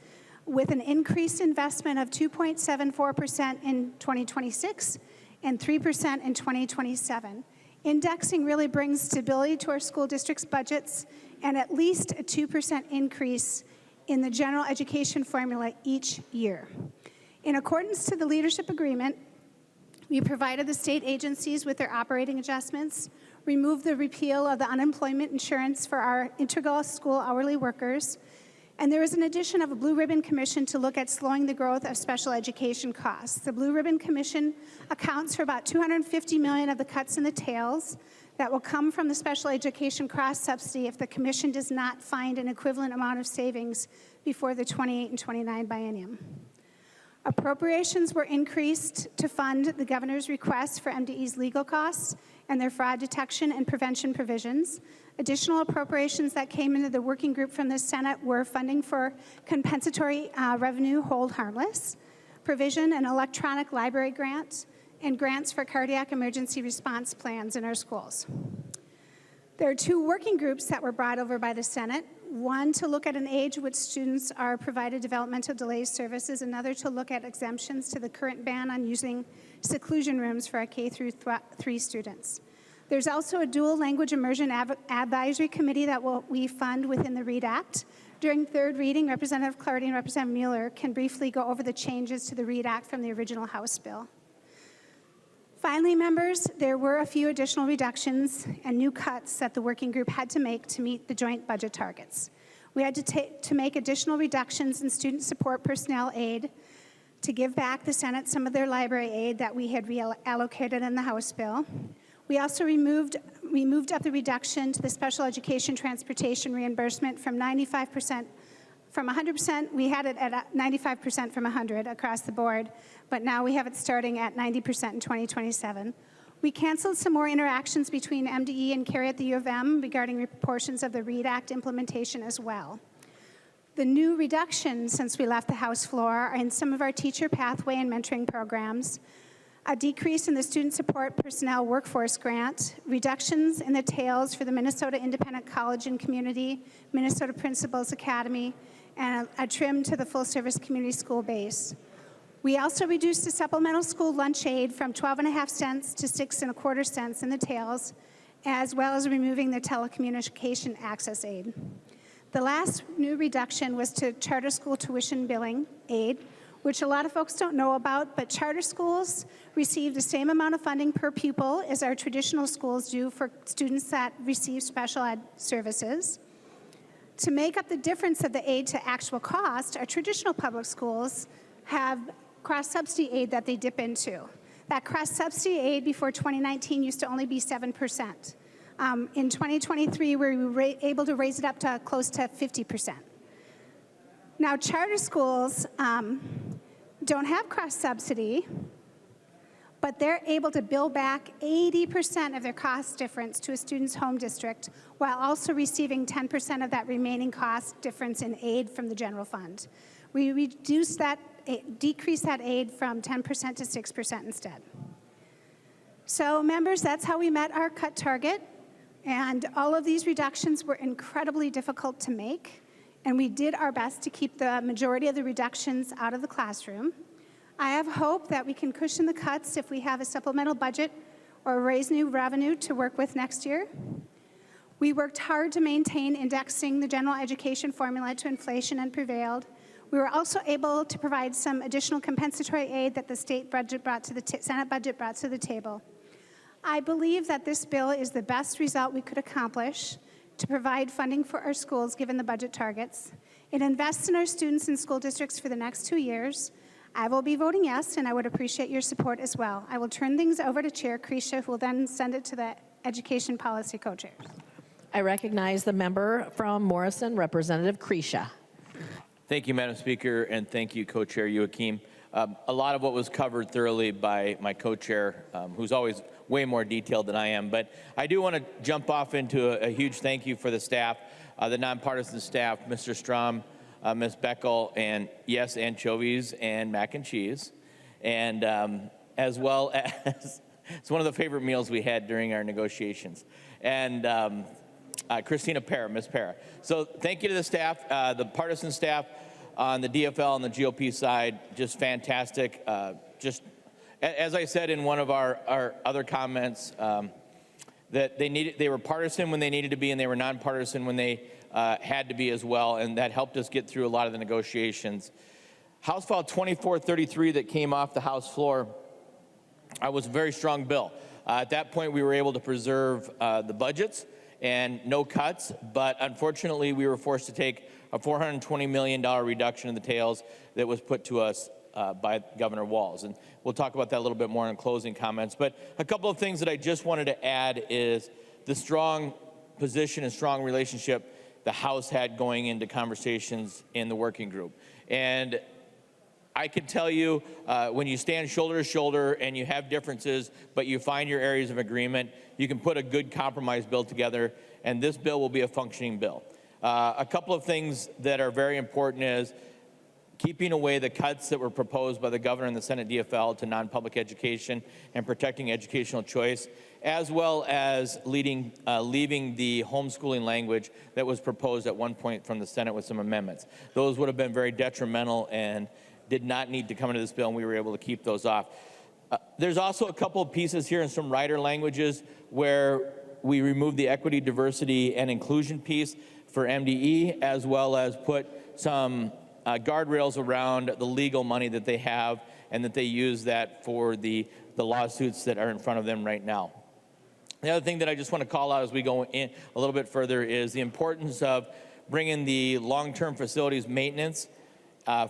Speaker 14: with an increased investment of 2.74% in 2026 and 3% in 2027. Indexing really brings stability to our school districts' budgets and at least a 2% increase in the general education formula each year. In accordance to the leadership agreement, we provided the state agencies with their operating adjustments, removed the repeal of the unemployment insurance for our integral school hourly workers, and there was an addition of a Blue Ribbon Commission to look at slowing the growth of special education costs. The Blue Ribbon Commission accounts for about $250 million of the cuts in the tails that will come from the special education cross-subsidy if the commission does not find an equivalent amount of savings before the 28 and 29 biennium. Appropriations were increased to fund the governor's request for MDE's legal costs and their fraud detection and prevention provisions. Additional appropriations that came into the working group from the Senate were funding for compensatory revenue hold harmless, provision and electronic library grants, and grants for cardiac emergency response plans in our schools. There are two working groups that were brought over by the Senate. One to look at an age which students are provided developmental delays services, another to look at exemptions to the current ban on using seclusion rooms for our K-3 students. There's also a dual language immersion advisory committee that we fund within the READ Act. During third reading, Representative Clardy and Representative Mueller can briefly go over the changes to the READ Act from the original House bill. Finally, members, there were a few additional reductions and new cuts that the working group had to make to meet the joint budget targets. We had to make additional reductions in student support personnel aid to give back the Senate some of their library aid that we had reallocated in the House bill. We also moved up the reduction to the special education transportation reimbursement from 95%, from 100%, we had it at 95% from 100 across the board, but now we have it starting at 90% in 2027. We canceled some more interactions between MDE and Carrie at the U of M regarding portions of the READ Act implementation as well. The new reductions since we left the House floor are in some of our teacher pathway and mentoring programs, a decrease in the student support personnel workforce grant, reductions in the tails for the Minnesota Independent College and Community, Minnesota Principals Academy, and a trim to the full-service community school base. We also reduced the supplemental school lunch aid from 12.5 cents to 6.25 cents in the tails, as well as removing the telecommunication access aid. The last new reduction was to charter school tuition billing aid, which a lot of folks don't know about, but charter schools receive the same amount of funding per pupil as our traditional schools do for students that receive special ed services. To make up the difference of the aid to actual cost, our traditional public schools have cross-subsidy aid that they dip into. That cross-subsidy aid before 2019 used to only be 7%. In 2023, we were able to raise it up to close to 50%. Now, charter schools don't have cross-subsidy, but they're able to bill back 80% of their cost difference to a student's home district while also receiving 10% of that remaining cost difference in aid from the general fund. We decreased that aid from 10% to 6% instead. So members, that's how we met our cut target, and all of these reductions were incredibly difficult to make, and we did our best to keep the majority of the reductions out of the classroom. I have hope that we can cushion the cuts if we have a supplemental budget or raise new revenue to work with next year. We worked hard to maintain indexing the general education formula to inflation and prevailed. We were also able to provide some additional compensatory aid that the Senate budget brought to the table. I believe that this bill is the best result we could accomplish to provide funding for our schools given the budget targets. It invests in our students and school districts for the next 2 years. I will be voting yes, and I would appreciate your support as well. I will turn things over to Chair Krisha, who will then send it to the Education Policy Co-Chairs.
Speaker 1: I recognize the member from Morrison, Representative Krisha.
Speaker 15: Thank you, Madam Speaker, and thank you, Co-Chair Youakim. A lot of what was covered thoroughly by my co-chair, who's always way more detailed than I am. But I do want to jump off into a huge thank you for the staff, the nonpartisan staff, Mr. Strom, Ms. Beckel, and yes, anchovies and mac and cheese, and as well as it's one of the favorite meals we had during our negotiations. And Christina Parra, Ms. Parra. So thank you to the staff, the partisan staff on the DFL and the GOP side, just fantastic. Just as I said in one of our other comments, that they were partisan when they needed to be, and they were nonpartisan when they had to be as well, and that helped us get through a lot of the negotiations. House File 2433 that came off the House floor was a very strong bill. At that point, we were able to preserve the budgets and no cuts, but unfortunately, we were forced to take a $420 million reduction in the tails that was put to us by Governor Walz. And we'll talk about that a little bit more in closing comments. But a couple of things that I just wanted to add is the strong position and strong relationship the House had going into conversations in the working group. And I can tell you, when you stand shoulder to shoulder and you have differences, but you find your areas of agreement, you can put a good compromise bill together, and this bill will be a functioning bill. A couple of things that are very important is keeping away the cuts that were proposed by the governor and the Senate DFL to non-public education and protecting educational choice, as well as leaving the homeschooling language that was proposed at one point from the Senate with some amendments. Those would have been very detrimental and did not need to come into this bill, and we were able to keep those off. There's also a couple of pieces here in some rider languages where we removed the equity, diversity, and inclusion piece for MDE, as well as put some guardrails around the legal money that they have and that they use that for the lawsuits that are in front of them right now. The other thing that I just want to call out as we go in a little bit further is the importance of bringing the long-term facilities maintenance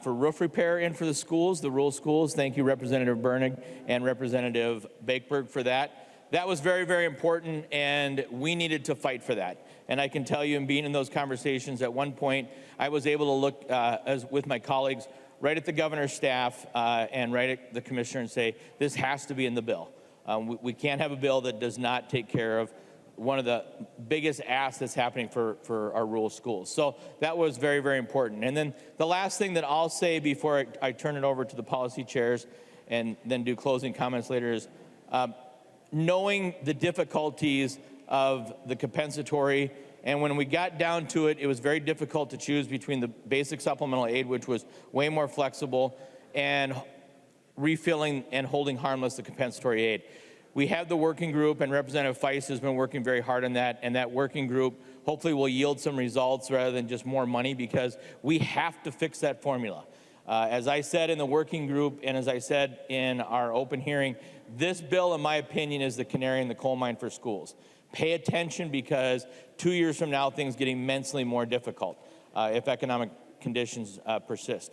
Speaker 15: for roof repair in for the schools, the rural schools. Thank you, Representative Bernig and Representative Bakeberg, for that. That was very, very important, and we needed to fight for that. And I can tell you, in being in those conversations, at one point, I was able to look with my colleagues right at the governor's staff and right at the commissioner and say, this has to be in the bill. We can't have a bill that does not take care of one of the biggest asks that's happening for our rural schools. So that was very, very important. And then the last thing that I'll say before I turn it over to the policy chairs and then do closing comments later is knowing the difficulties of the compensatory, and when we got down to it, it was very difficult to choose between the basic supplemental aid, which was way more flexible, and refilling and holding harmless the compensatory aid. We have the working group, and Representative Feist has been working very hard on that, and that working group hopefully will yield some results rather than just more money, because we have to fix that formula. As I said in the working group, and as I said in our open hearing, this bill, in my opinion, is the canary in the coal mine for schools. Pay attention, because 2 years from now, things get immensely more difficult if economic conditions persist.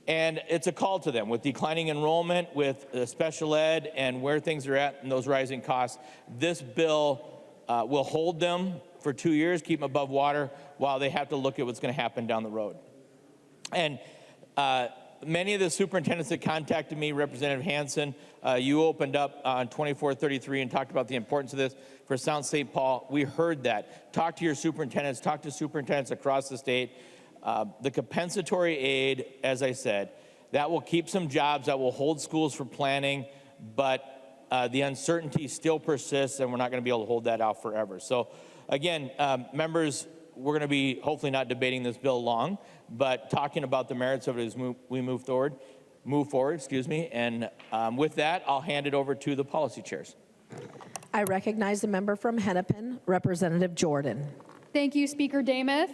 Speaker 15: And it's a call to them. With declining enrollment, with special ed, and where things are at and those rising costs, this bill will hold them for 2 years, keep them above water, while they have to look at what's going to happen down the road. And many of the superintendents that contacted me, Representative Hansen, you opened up on 2433 and talked about the importance of this for South St. Paul. We heard that. Talk to your superintendents, talk to superintendents across the state. The compensatory aid, as I said, that will keep some jobs, that will hold schools for planning, but the uncertainty still persists, and we're not going to be able to hold that out forever. So again, members, we're going to be hopefully not debating this bill long, but talking about the merits of it as we move forward, and with that, I'll hand it over to the policy chairs.
Speaker 1: I recognize the member from Hennepin, Representative Jordan.
Speaker 16: Thank you, Speaker Damath.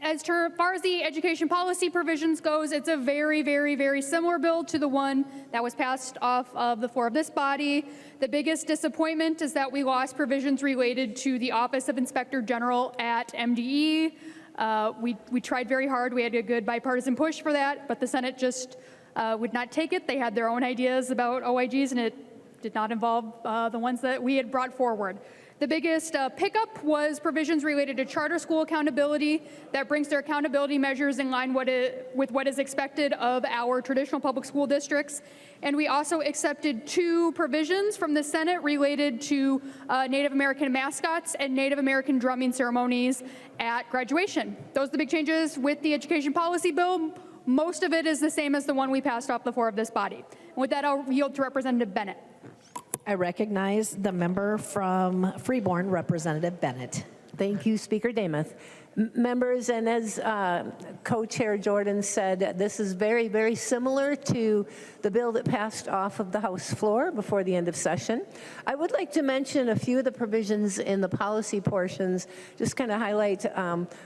Speaker 16: As far as the education policy provisions goes, it's a very, very, very similar bill to the one that was passed off of the floor of this body. The biggest disappointment is that we lost provisions related to the Office of Inspector General at MDE. We tried very hard. We had a good bipartisan push for that, but the Senate just would not take it. They had their own ideas about OIGs, and it did not involve the ones that we had brought forward. The biggest pickup was provisions related to charter school accountability that brings their accountability measures in line with what is expected of our traditional public school districts. And we also accepted 2 provisions from the Senate related to Native American mascots and Native American drumming ceremonies at graduation. Those are the big changes with the education policy bill. Most of it is the same as the one we passed off the floor of this body. And with that, I'll yield to Representative Bennett.
Speaker 1: I recognize the member from Freeborn, Representative Bennett.
Speaker 17: Thank you, Speaker Damath. Members, and as Co-Chair Jordan said, this is very, very similar to the bill that passed off of the House floor before the end of session. I would like to mention a few of the provisions in the policy portions, just kind of highlight.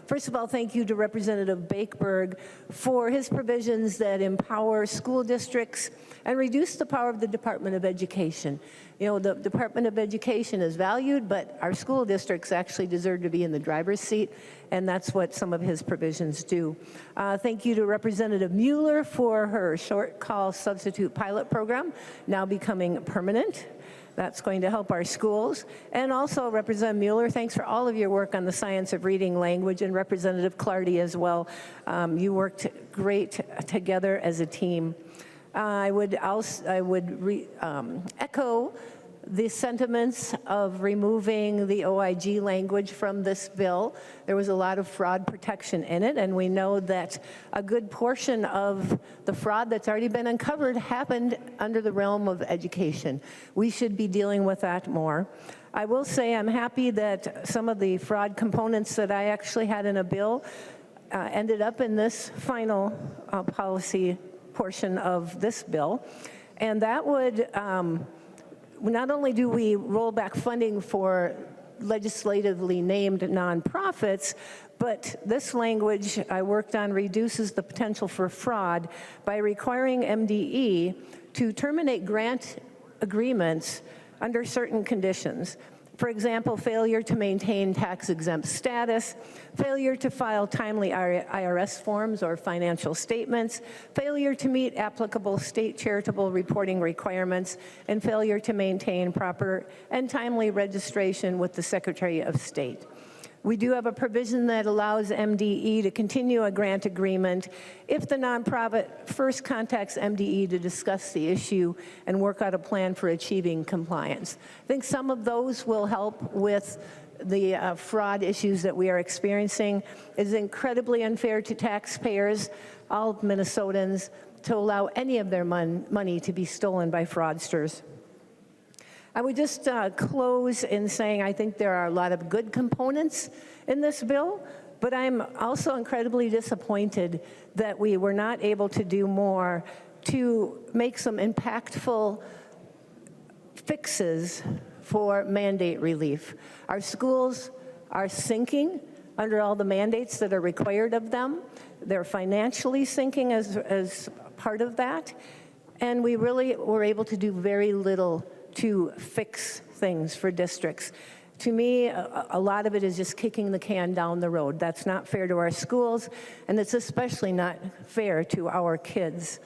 Speaker 17: First of all, thank you to Representative Bakeberg for his provisions that empower school districts and reduce the power of the Department of Education. You know, the Department of Education is valued, but our school districts actually deserve to be in the driver's seat, and that's what some of his provisions do. Thank you to Representative Mueller for her short call substitute pilot program, now becoming permanent. That's going to help our schools. And also, Representative Mueller, thanks for all of your work on the science of reading language, and Representative Clardy as well. You worked great together as a team. I would echo the sentiments of removing the OIG language from this bill. There was a lot of fraud protection in it, and we know that a good portion of the fraud that's already been uncovered happened under the realm of education. We should be dealing with that more. I will say I'm happy that some of the fraud components that I actually had in a bill ended up in this final policy portion of this bill, and that would not only do we roll back funding for legislatively named nonprofits, but this language I worked on reduces the potential for fraud by requiring MDE to terminate grant agreements under certain conditions. For example, failure to maintain tax-exempt status, failure to file timely IRS forms or financial statements, failure to meet applicable state charitable reporting requirements, and failure to maintain proper and timely registration with the Secretary of State. We do have a provision that allows MDE to continue a grant agreement if the nonprofit first contacts MDE to discuss the issue and work out a plan for achieving compliance. I think some of those will help with the fraud issues that we are experiencing. It is incredibly unfair to taxpayers, all Minnesotans, to allow any of their money to be stolen by fraudsters. I would just close in saying I think there are a lot of good components in this bill, but I'm also incredibly disappointed that we were not able to do more to make some impactful fixes for mandate relief. Our schools are sinking under all the mandates that are required of them. They're financially sinking as part of that, and we really were able to do very little to fix things for districts. To me, a lot of it is just kicking the can down the road. That's not fair to our schools, and it's especially not fair to our kids.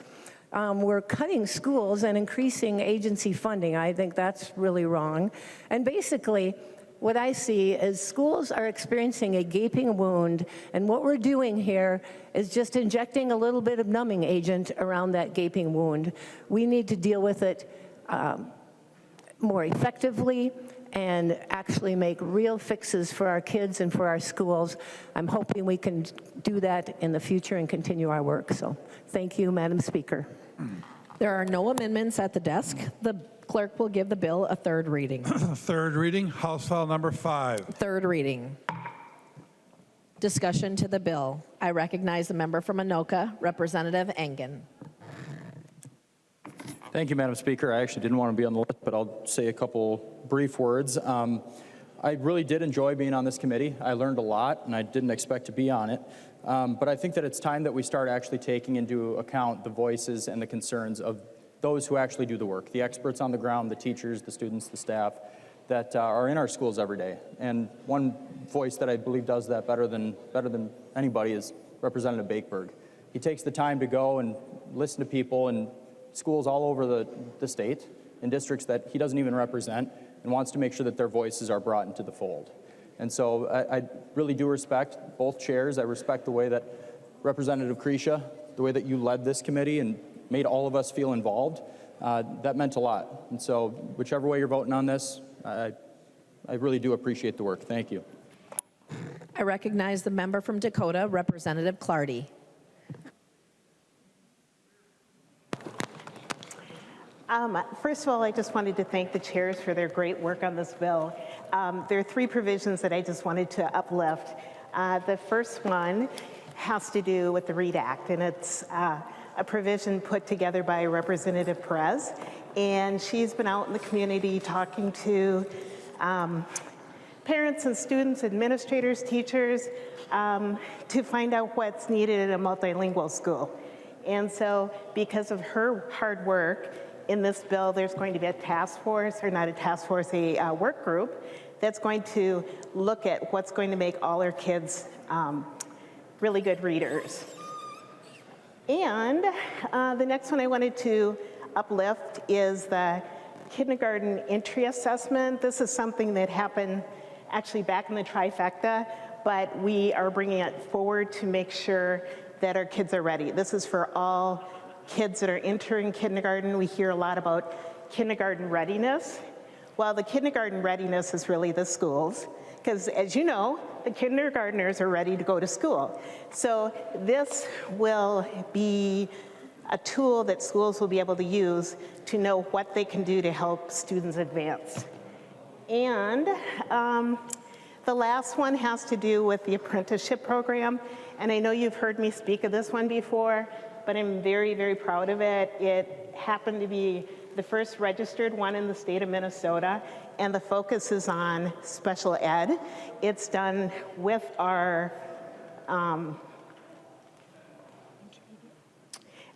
Speaker 17: We're cutting schools and increasing agency funding. I think that's really wrong. And basically, what I see is schools are experiencing a gaping wound, and what we're doing here is just injecting a little bit of numbing agent around that gaping wound. We need to deal with it more effectively and actually make real fixes for our kids and for our schools. I'm hoping we can do that in the future and continue our work. So thank you, Madam Speaker.
Speaker 1: There are no amendments at the desk. The clerk will give the bill a third reading.
Speaker 2: Third reading, House File Number 5.
Speaker 1: Third reading. Discussion to the bill. I recognize the member from Anoka, Representative Engen.
Speaker 18: Thank you, Madam Speaker. I actually didn't want to be on the list, but I'll say a couple brief words. I really did enjoy being on this committee. I learned a lot, and I didn't expect to be on it. But I think that it's time that we start actually taking into account the voices and the concerns of those who actually do the work, the experts on the ground, the teachers, the students, the staff that are in our schools every day. And one voice that I believe does that better than anybody is Representative Bakeberg. He takes the time to go and listen to people in schools all over the state, in districts that he doesn't even represent, and wants to make sure that their voices are brought into the fold. And so I really do respect both chairs. I respect the way that Representative Krisha, the way that you led this committee and made all of us feel involved. That meant a lot. And so whichever way you're voting on this, I really do appreciate the work. Thank you.
Speaker 1: I recognize the member from Dakota, Representative Clardy.
Speaker 19: First of all, I just wanted to thank the chairs for their great work on this bill. There are three provisions that I just wanted to uplift. The first one has to do with the READ Act, and it's a provision put together by Representative Perez. And she's been out in the community talking to parents and students, administrators, teachers, to find out what's needed in a multilingual school. And so because of her hard work, in this bill, there's going to be a task force, or not a task force, a work group that's going to look at what's going to make all our kids really good readers. And the next one I wanted to uplift is the kindergarten entry assessment. This is something that happened actually back in the trifecta, but we are bringing it forward to make sure that our kids are ready. This is for all kids that are entering kindergarten. We hear a lot about kindergarten readiness. Well, the kindergarten readiness is really the schools, because as you know, the kindergartners are ready to go to school. So this will be a tool that schools will be able to use to know what they can do to help students advance. And the last one has to do with the apprenticeship program. And I know you've heard me speak of this one before, but I'm very, very proud of it. It happened to be the first registered one in the state of Minnesota, and the focus is on special ed. It's done with our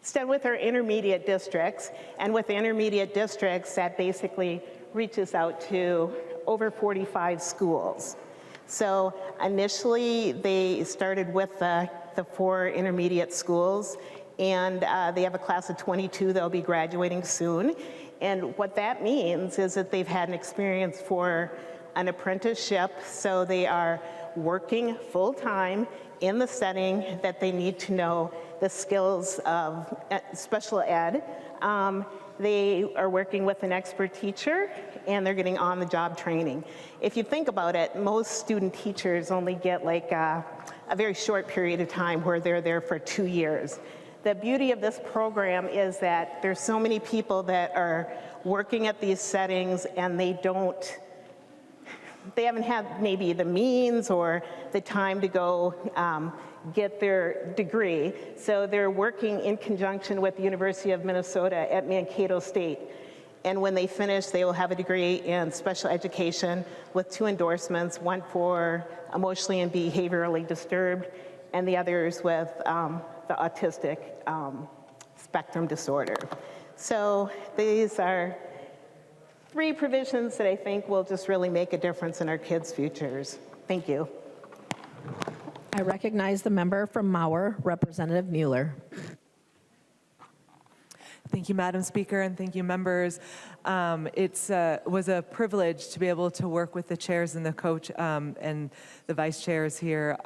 Speaker 19: intermediate districts, and with intermediate districts, that basically reaches out to over 45 schools. So initially, they started with the 4 intermediate schools, and they have a class of 22 that'll be graduating soon. And what that means is that they've had an experience for an apprenticeship, so they are working full-time in the setting that they need to know the skills of special ed. They are working with an expert teacher, and they're getting on-the-job training. If you think about it, most student teachers only get like a very short period of time where they're there for 2 years. The beauty of this program is that there's so many people that are working at these settings, and they haven't had maybe the means or the time to go get their degree. So they're working in conjunction with the University of Minnesota at Mankato State. And when they finish, they will have a degree in special education with 2 endorsements, one for emotionally and behaviorally disturbed, and the others with the autistic spectrum disorder. So these are 3 provisions that I think will just really make a difference in our kids' futures. Thank you.
Speaker 1: I recognize the member from Mauer, Representative Mueller.
Speaker 20: Thank you, Madam Speaker, and thank you, members. It was a privilege to be able to work with the chairs and the coach and the vice chairs here.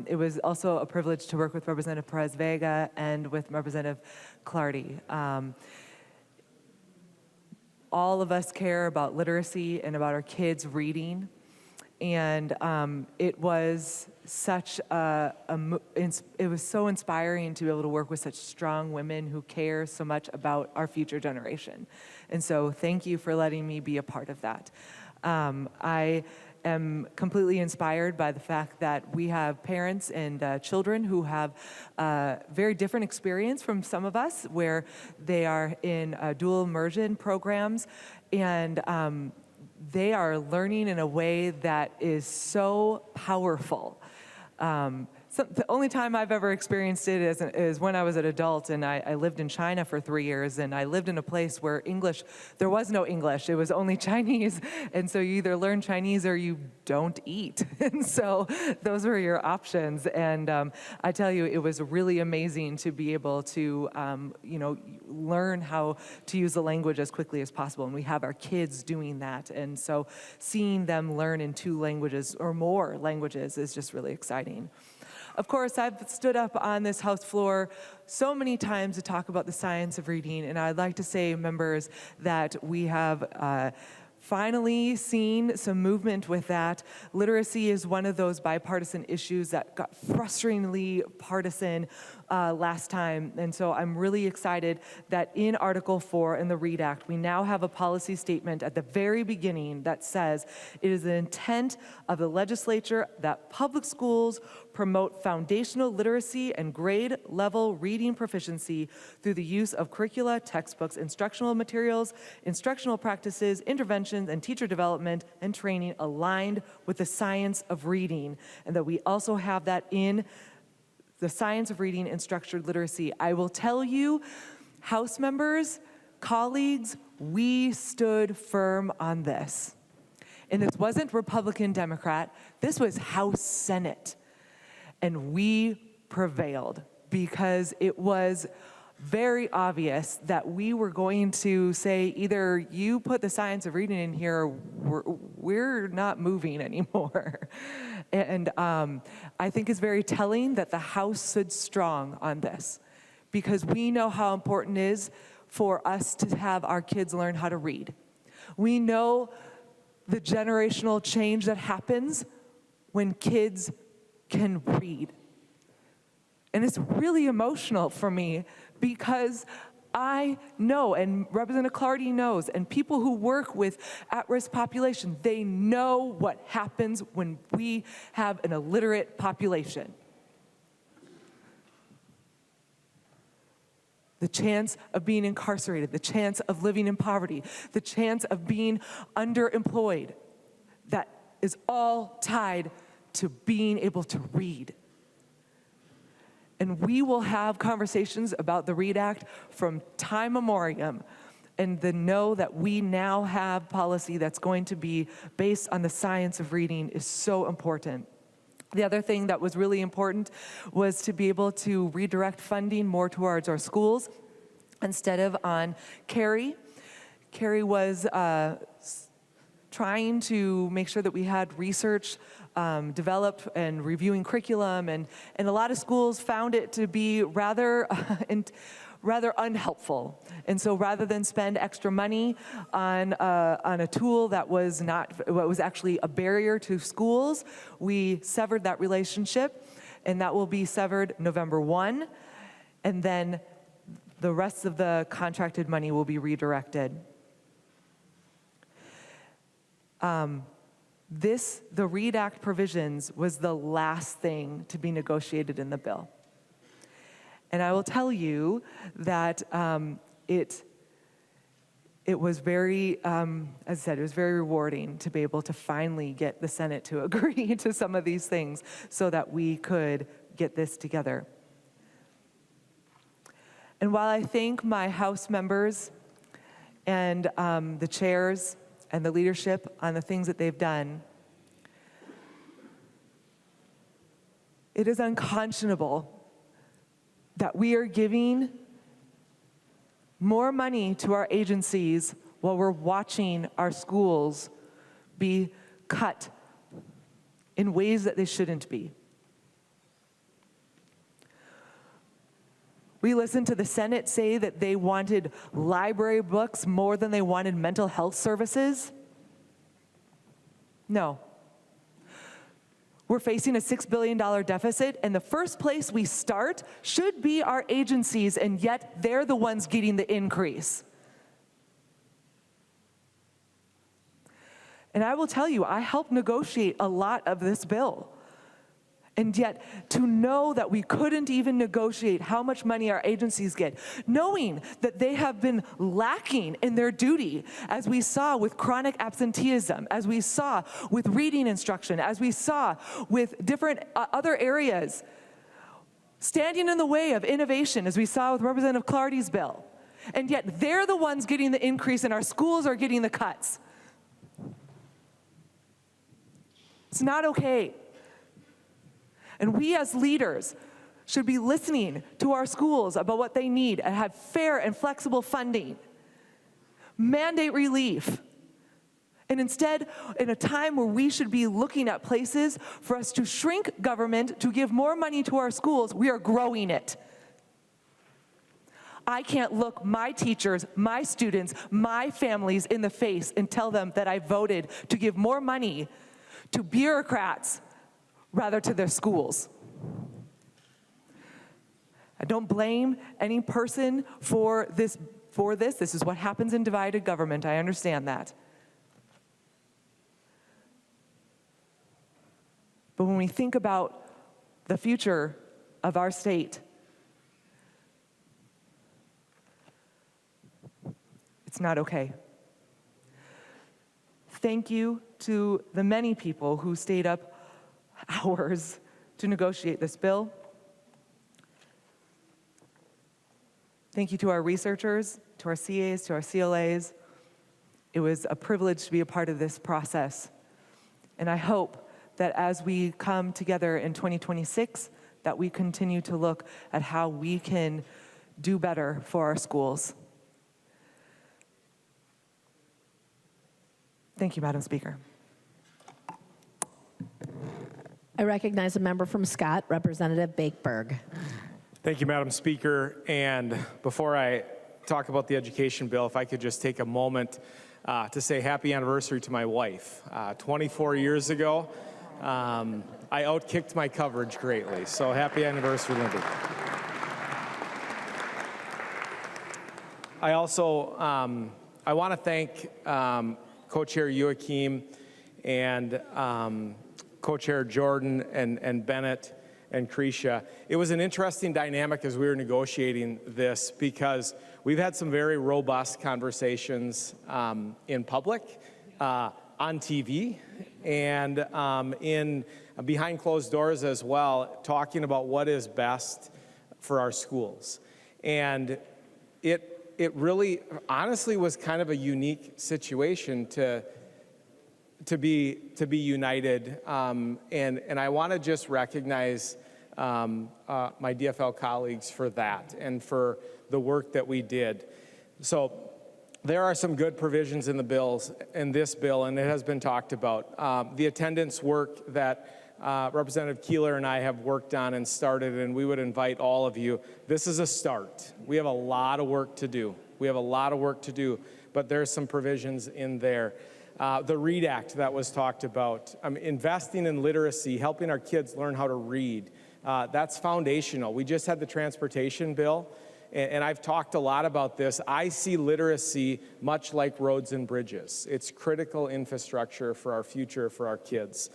Speaker 20: It was also a privilege to work with Representative Perez-Vega and with Representative Clardy. All of us care about literacy and about our kids reading, and it was such it was so inspiring to be able to work with such strong women who care so much about our future generation. And so thank you for letting me be a part of that. I am completely inspired by the fact that we have parents and children who have very different experience from some of us, where they are in dual immersion programs, and they are learning in a way that is so powerful. The only time I've ever experienced it is when I was an adult, and I lived in China for 3 years, and I lived in a place where there was no English, it was only Chinese, and so you either learn Chinese or you don't eat, and so those were your options, and I tell you, it was really amazing to be able to, learn how to use the language as quickly as possible, and we have our kids doing that, and so seeing them learn in 2 languages or more languages is just really exciting. Of course, I've stood up on this House floor so many times to talk about the science of reading, and I'd like to say, members, that we have finally seen some movement with that. Literacy is one of those bipartisan issues that got frustratingly partisan last time, and so I'm really excited that in Article 4 in the READ Act, we now have a policy statement at the very beginning that says it is the intent of the legislature that public schools promote foundational literacy and grade-level reading proficiency through the use of curricula, textbooks, instructional materials, instructional practices, interventions, and teacher development and training aligned with the science of reading, and that we also have that in the science of reading and structured literacy. I will tell you, House members, colleagues, we stood firm on this. And this wasn't Republican, Democrat, this was House Senate. And we prevailed because it was very obvious that we were going to say, either you put the science of reading in here, we're not moving anymore. And I think it's very telling that the House stood strong on this, because we know how important it is for us to have our kids learn how to read. We know the generational change that happens when kids can read. And it's really emotional for me, because I know, and Representative Clardy knows, and people who work with at-risk population, they know what happens when we have an illiterate population. The chance of being incarcerated, the chance of living in poverty, the chance of being underemployed, that is all tied to being able to read. And we will have conversations about the READ Act from time memoriam, and to know that we now have policy that's going to be based on the science of reading is so important. The other thing that was really important was to be able to redirect funding more towards our schools instead of on Carrie. Carrie was trying to make sure that we had research developed and reviewing curriculum, and a lot of schools found it to be rather unhelpful. And so rather than spend extra money on a tool that was actually a barrier to schools, we severed that relationship, and that will be severed November 1, and then the rest of the contracted money will be redirected. The READ Act provisions was the last thing to be negotiated in the bill. And I will tell you that it was very, as I said, it was very rewarding to be able to finally get the Senate to agree to some of these things so that we could get this together. And while I thank my House members and the chairs and the leadership on the things that they've done, it is unconscionable that we are giving more money to our agencies while we're watching our schools be cut in ways that they shouldn't be. We listened to the Senate say that they wanted library books more than they wanted mental health services. No. We're facing a $6 billion deficit, and the first place we start should be our agencies, and yet they're the ones getting the increase. And I will tell you, I helped negotiate a lot of this bill. And yet, to know that we couldn't even negotiate how much money our agencies get, knowing that they have been lacking in their duty, as we saw with chronic absenteeism, as we saw with reading instruction, as we saw with different other areas, standing in the way of innovation, as we saw with Representative Clardy's bill. And yet, they're the ones getting the increase, and our schools are getting the cuts. It's not okay. And we as leaders should be listening to our schools about what they need and have fair and flexible funding. Mandate relief. And instead, in a time where we should be looking at places for us to shrink government, to give more money to our schools, we are growing it. I can't look my teachers, my students, my families in the face and tell them that I voted to give more money to bureaucrats rather to their schools. I don't blame any person for this. This is what happens in divided government. I understand that. But when we think about the future of our state, it's not okay. Thank you to the many people who stayed up hours to negotiate this bill. Thank you to our researchers, to our CAs, to our CLAs. It was a privilege to be a part of this process. And I hope that as we come together in 2026, that we continue to look at how we can do better for our schools. Thank you, Madam Speaker.
Speaker 1: I recognize a member from Scott, Representative Bakeberg.
Speaker 21: Thank you, Madam Speaker. And before I talk about the education bill, if I could just take a moment to say happy anniversary to my wife. 24 years ago, I outkicked my coverage greatly. So happy anniversary, Lindy. I also I want to thank Co-Chair Youakim and Co-Chair Jordan and Bennett and Krisha. It was an interesting dynamic as we were negotiating this because we've had some very robust conversations in public, on TV, and in behind closed doors as well, talking about what is best for our schools. And it really, honestly, was kind of a unique situation to be united, and I want to just recognize my DFL colleagues for that and for the work that we did. So there are some good provisions in this bill, and it has been talked about. The attendance work that Representative Keeler and I have worked on and started, and we would invite all of you. This is a start. We have a lot of work to do. But there's some provisions in there. The READ Act that was talked about, investing in literacy, helping our kids learn how to read, that's foundational. We just had the transportation bill, and I've talked a lot about this. I see literacy much like roads and bridges. It's critical infrastructure for our future, for our kids.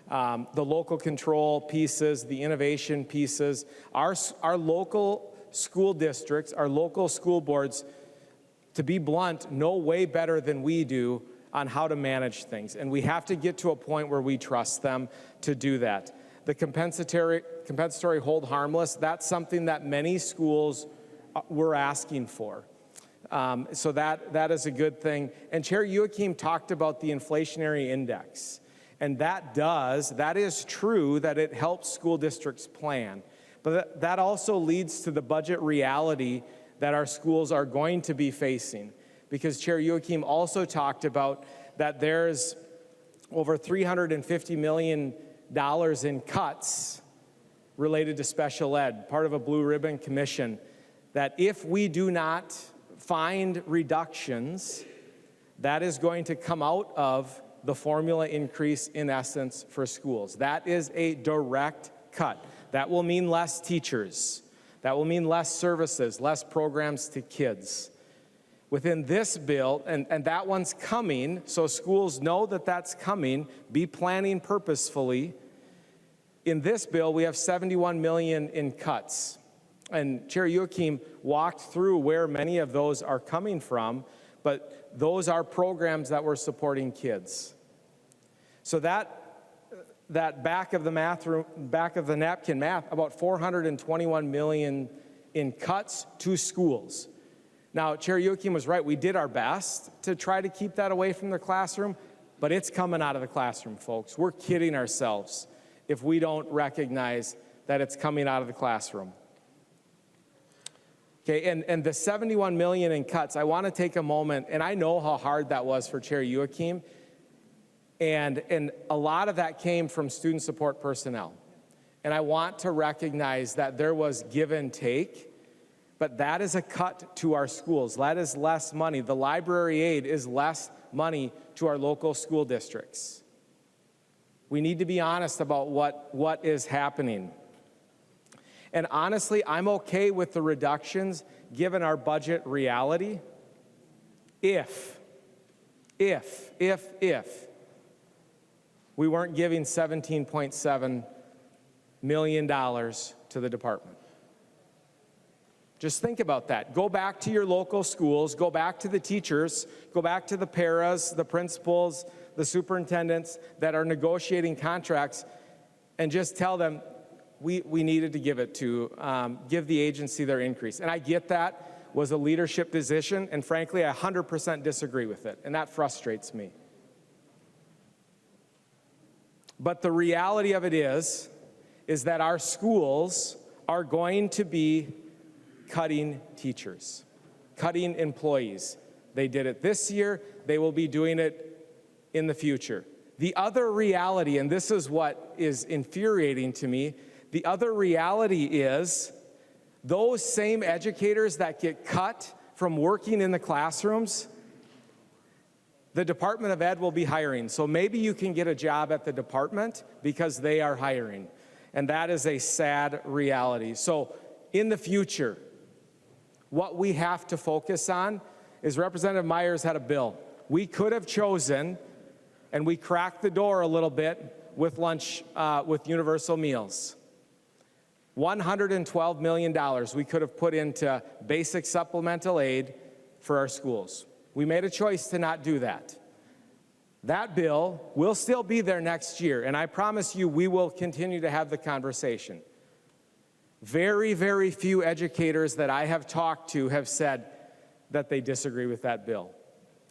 Speaker 21: The local control pieces, the innovation pieces, our local school districts, our local school boards, to be blunt, know way better than we do on how to manage things. And we have to get to a point where we trust them to do that. The compensatory hold harmless, that's something that many schools were asking for. So that is a good thing. And Chair Youakim talked about the inflationary index. And that is true that it helps school districts plan. But that also leads to the budget reality that our schools are going to be facing. Because Chair Youakim also talked about that there's over $350 million in cuts related to special ed, part of a blue ribbon commission, that if we do not find reductions, that is going to come out of the formula increase in essence for schools. That is a direct cut. That will mean less teachers. That will mean less services, less programs to kids. within this bill, and that one's coming, so schools know that that's coming, be planning purposefully. In this bill, we have 71 million in cuts. And Chair Youakim walked through where many of those are coming from, but those are programs that we're supporting kids. So that back of the napkin math, about 421 million in cuts to schools. Now, Chair Youakim was right. We did our best to try to keep that away from the classroom, but it's coming out of the classroom, folks. We're kidding ourselves if we don't recognize that it's coming out of the classroom. Okay, and the 71 million in cuts, I want to take a moment, and I know how hard that was for Chair Youakim, and a lot of that came from student support personnel. And I want to recognize that there was give and take, but that is a cut to our schools. That is less money. The library aid is less money to our local school districts. We need to be honest about what is happening. And honestly, I'm okay with the reductions given our budget reality if we weren't giving $17.7 million to the department. Just think about that. Go back to your local schools, go back to the teachers, go back to the paras, the principals, the superintendents that are negotiating contracts, and just tell them we needed to give the agency their increase. And I get that was a leadership decision, and frankly, I 100% disagree with it, and that frustrates me. But the reality of it is that our schools are going to be cutting teachers, cutting employees. They did it this year, they will be doing it in the future. The other reality, and this is what is infuriating to me, the other reality is those same educators that get cut from working in the classrooms, the Department of Ed will be hiring. So maybe you can get a job at the department because they are hiring. And that is a sad reality. So in the future, what we have to focus on is Representative Myers had a bill. We could have chosen, and we cracked the door a little bit with lunch, with universal meals. $112 million we could have put into basic supplemental aid for our schools. We made a choice to not do that. That bill will still be there next year, and I promise you we will continue to have the conversation. Very, very few educators that I have talked to have said that they disagree with that bill.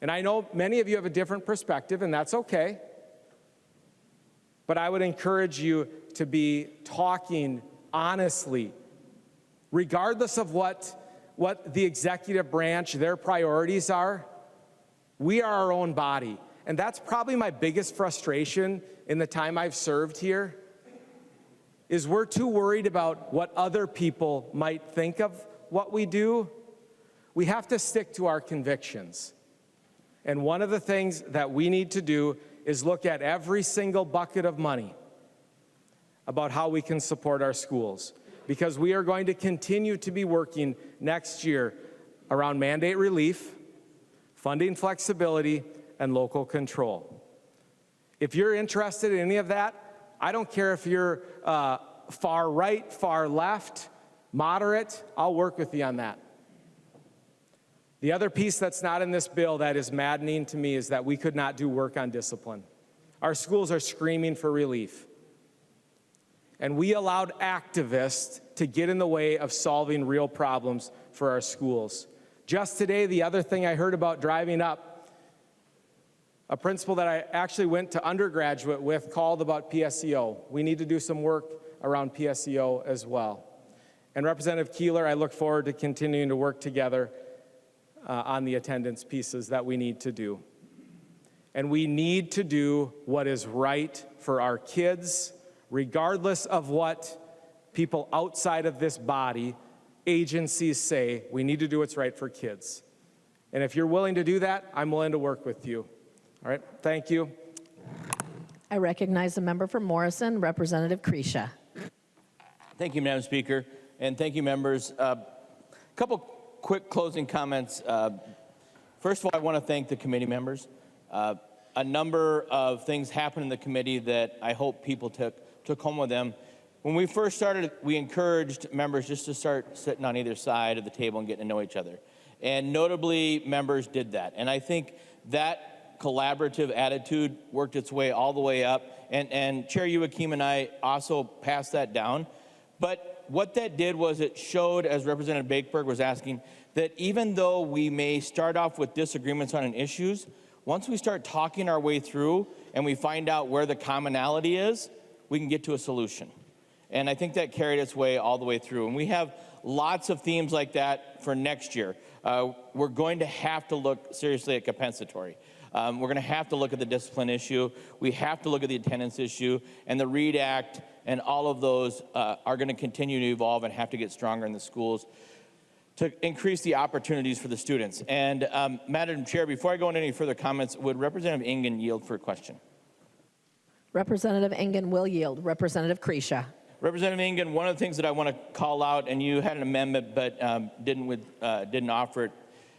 Speaker 21: And I know many of you have a different perspective, and that's okay. But I would encourage you to be talking honestly, regardless of what the executive branch, their priorities are. We are our own body. And that's probably my biggest frustration in the time I've served here, is we're too worried about what other people might think of what we do. We have to stick to our convictions. And one of the things that we need to do is look at every single bucket of money about how we can support our schools, because we are going to continue to be working next year around mandate relief, funding flexibility, and local control. If you're interested in any of that, I don't care if you're far right, far left, moderate, I'll work with you on that. The other piece that's not in this bill that is maddening to me is that we could not do work on discipline. Our schools are screaming for relief. And we allowed activists to get in the way of solving real problems for our schools. Just today, the other thing I heard about driving up, a principal that I actually went to undergraduate with called about PSEO. We need to do some work around PSEO as well. And Representative Keeler, I look forward to continuing to work together on the attendance pieces that we need to do. And we need to do what is right for our kids, regardless of what people outside of this body, agencies say. We need to do what's right for kids. And if you're willing to do that, I'm willing to work with you. All right, thank you.
Speaker 1: I recognize the member for Morrison, Representative Creasha.
Speaker 15: Thank you, Madam Speaker, and thank you, members. A couple quick closing comments. First of all, I want to thank the committee members. A number of things happened in the committee that I hope people took home with them. When we first started, we encouraged members just to start sitting on either side of the table and getting to know each other. And notably, members did that. And I think that collaborative attitude worked its way all the way up. And Chair Youakim and I also passed that down. But what that did was it showed, as Representative Bakeberg was asking, that even though we may start off with disagreements on issues, once we start talking our way through and we find out where the commonality is, we can get to a solution. And I think that carried its way all the way through. And we have lots of themes like that for next year. We're going to have to look seriously at compensatory. We're going to have to look at the discipline issue. We have to look at the attendance issue. And the READ Act and all of those are going to continue to evolve and have to get stronger in the schools to increase the opportunities for the students. And Madam Chair, before I go into any further comments, would Representative Engen yield for a question?
Speaker 1: Representative Engen will yield. Representative Kresha.
Speaker 15: Representative Engen, one of the things that I want to call out, and you had an amendment but didn't offer it,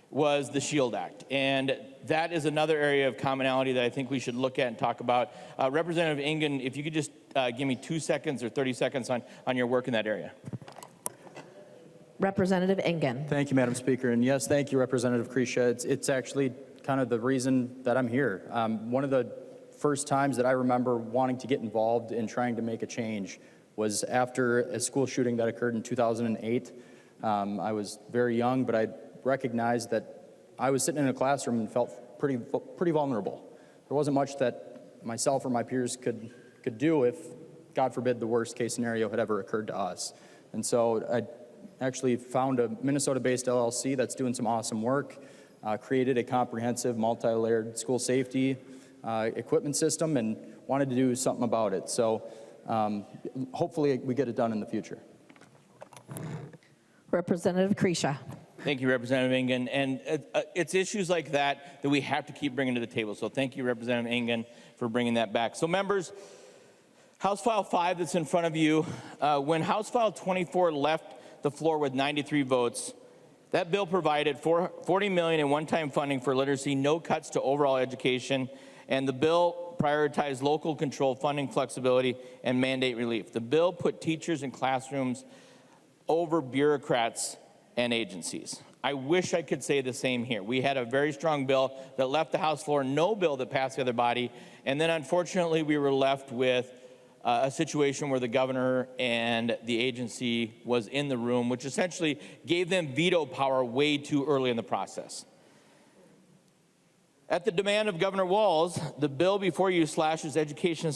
Speaker 15: was the SHIELD Act. And that is another area of commonality that I think we should look at and talk about. Representative Engen, if you could just give me 2 seconds or 30 seconds on your work in that area.
Speaker 1: Representative Engen.
Speaker 18: Thank you, Madam Speaker. And yes, thank you, Representative Kresha. It's actually kind of the reason that I'm here. One of the first times that I remember wanting to get involved in trying to make a change was after a school shooting that occurred in 2008. I was very young, but I recognized that I was sitting in a classroom and felt pretty vulnerable. There wasn't much that myself or my peers could do if, God forbid, the worst case scenario had ever occurred to us. And so I actually found a Minnesota-based LLC that's doing some awesome work, created a comprehensive multi-layered school safety equipment system, and wanted to do something about it. So hopefully we get it done in the future.
Speaker 1: Representative Kresha.
Speaker 15: Thank you, Representative Engen. And it's issues like that we have to keep bringing to the table. So thank you, Representative Engen, for bringing that back. So members, House File 5 that's in front of you, when House File 24 left the floor with 93 votes, that bill provided $40 million in one-time funding for literacy, no cuts to overall education, and the bill prioritized local control, funding flexibility, and mandate relief. The bill put teachers in classrooms over bureaucrats and agencies. I wish I could say the same here. We had a very strong bill that left the House floor, no bill that passed the other body, and then unfortunately we were left with a situation where the governor and the agency was in the room, which essentially gave them veto power way too early in the process. At the demand of Governor Walz, the bill before you slashes education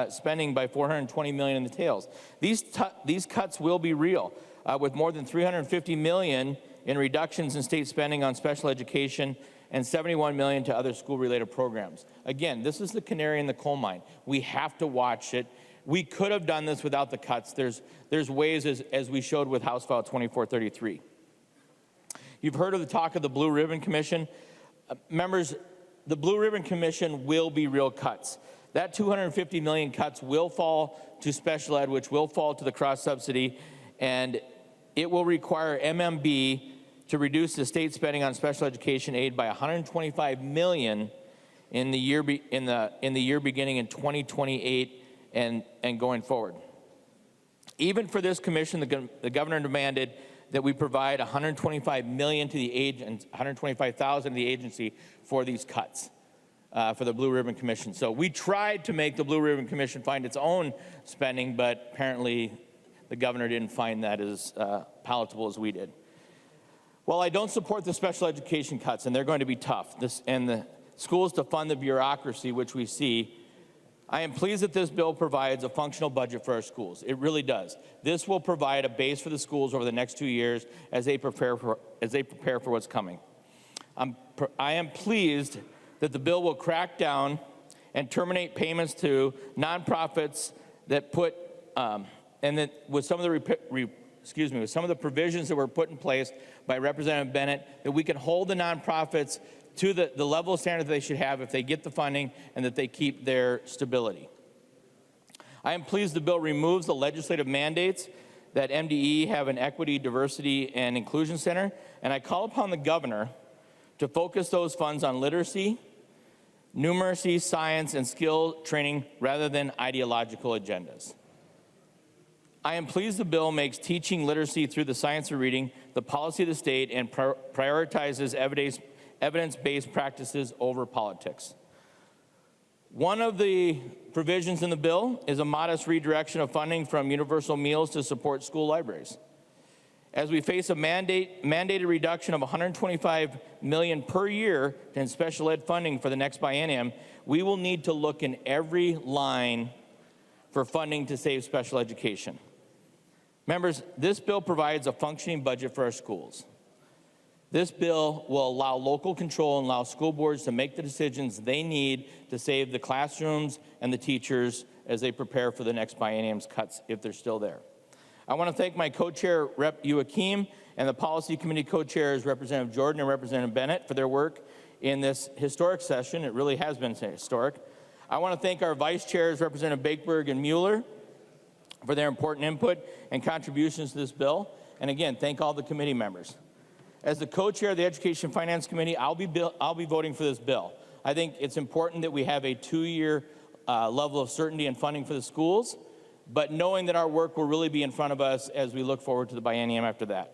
Speaker 15: spending by $420 million in the tails. These cuts will be real, with more than $350 million in reductions in state spending on special education and $71 million to other school-related programs. Again, this is the canary in the coal mine. We have to watch it. We could have done this without the cuts. There's ways, as we showed with House File 2433. You've heard of the talk of the Blue Ribbon Commission. Members, the Blue Ribbon Commission will be real cuts. That $250 million cuts will fall to special ed, which will fall to the cross-subsidy, and it will require MMB to reduce the state spending on special education aid by $125 million in the year beginning in 2028 and going forward. Even for this commission, the governor demanded that we provide $125 million to the agency, $125,000 to the agency for these cuts for the Blue Ribbon Commission. So we tried to make the Blue Ribbon Commission find its own spending, but apparently the governor didn't find that as palatable as we did. While I don't support the special education cuts, and they're going to be tough, and the schools to fund the bureaucracy, which we see, I am pleased that this bill provides a functional budget for our schools. It really does. This will provide a base for the schools over the next 2 years as they prepare for what's coming. I am pleased that the bill will crack down and terminate payments to nonprofits that put and that with some of the provisions that were put in place by Representative Bennett, that we can hold the nonprofits to the level of standard that they should have if they get the funding and that they keep their stability. I am pleased the bill removes the legislative mandates that MDE have an equity, diversity, and inclusion center, and I call upon the governor to focus those funds on literacy, numeracy, science, and skill training rather than ideological agendas. I am pleased the bill makes teaching literacy through the science of reading the policy of the state and prioritizes evidence-based practices over politics. One of the provisions in the bill is a modest redirection of funding from universal meals to support school libraries. As we face a mandated reduction of $125 million per year in special ed funding for the next biennium, we will need to look in every line for funding to save special education. Members, this bill provides a functioning budget for our schools. This bill will allow local control and allow school boards to make the decisions they need to save the classrooms and the teachers as they prepare for the next biennium's cuts, if they're still there. I want to thank my co-chair, Rep. Youakim, and the Policy Committee co-chairs, Representative Jordan and Representative Bennett, for their work in this historic session. It really has been historic. I want to thank our vice chairs, Representative Bakeberg and Mueller, for their important input and contributions to this bill. And again, thank all the committee members. As the co-chair of the Education Finance Committee, I'll be voting for this bill. I think it's important that we have a 2-year level of certainty and funding for the schools, but knowing that our work will really be in front of us as we look forward to the biennium after that.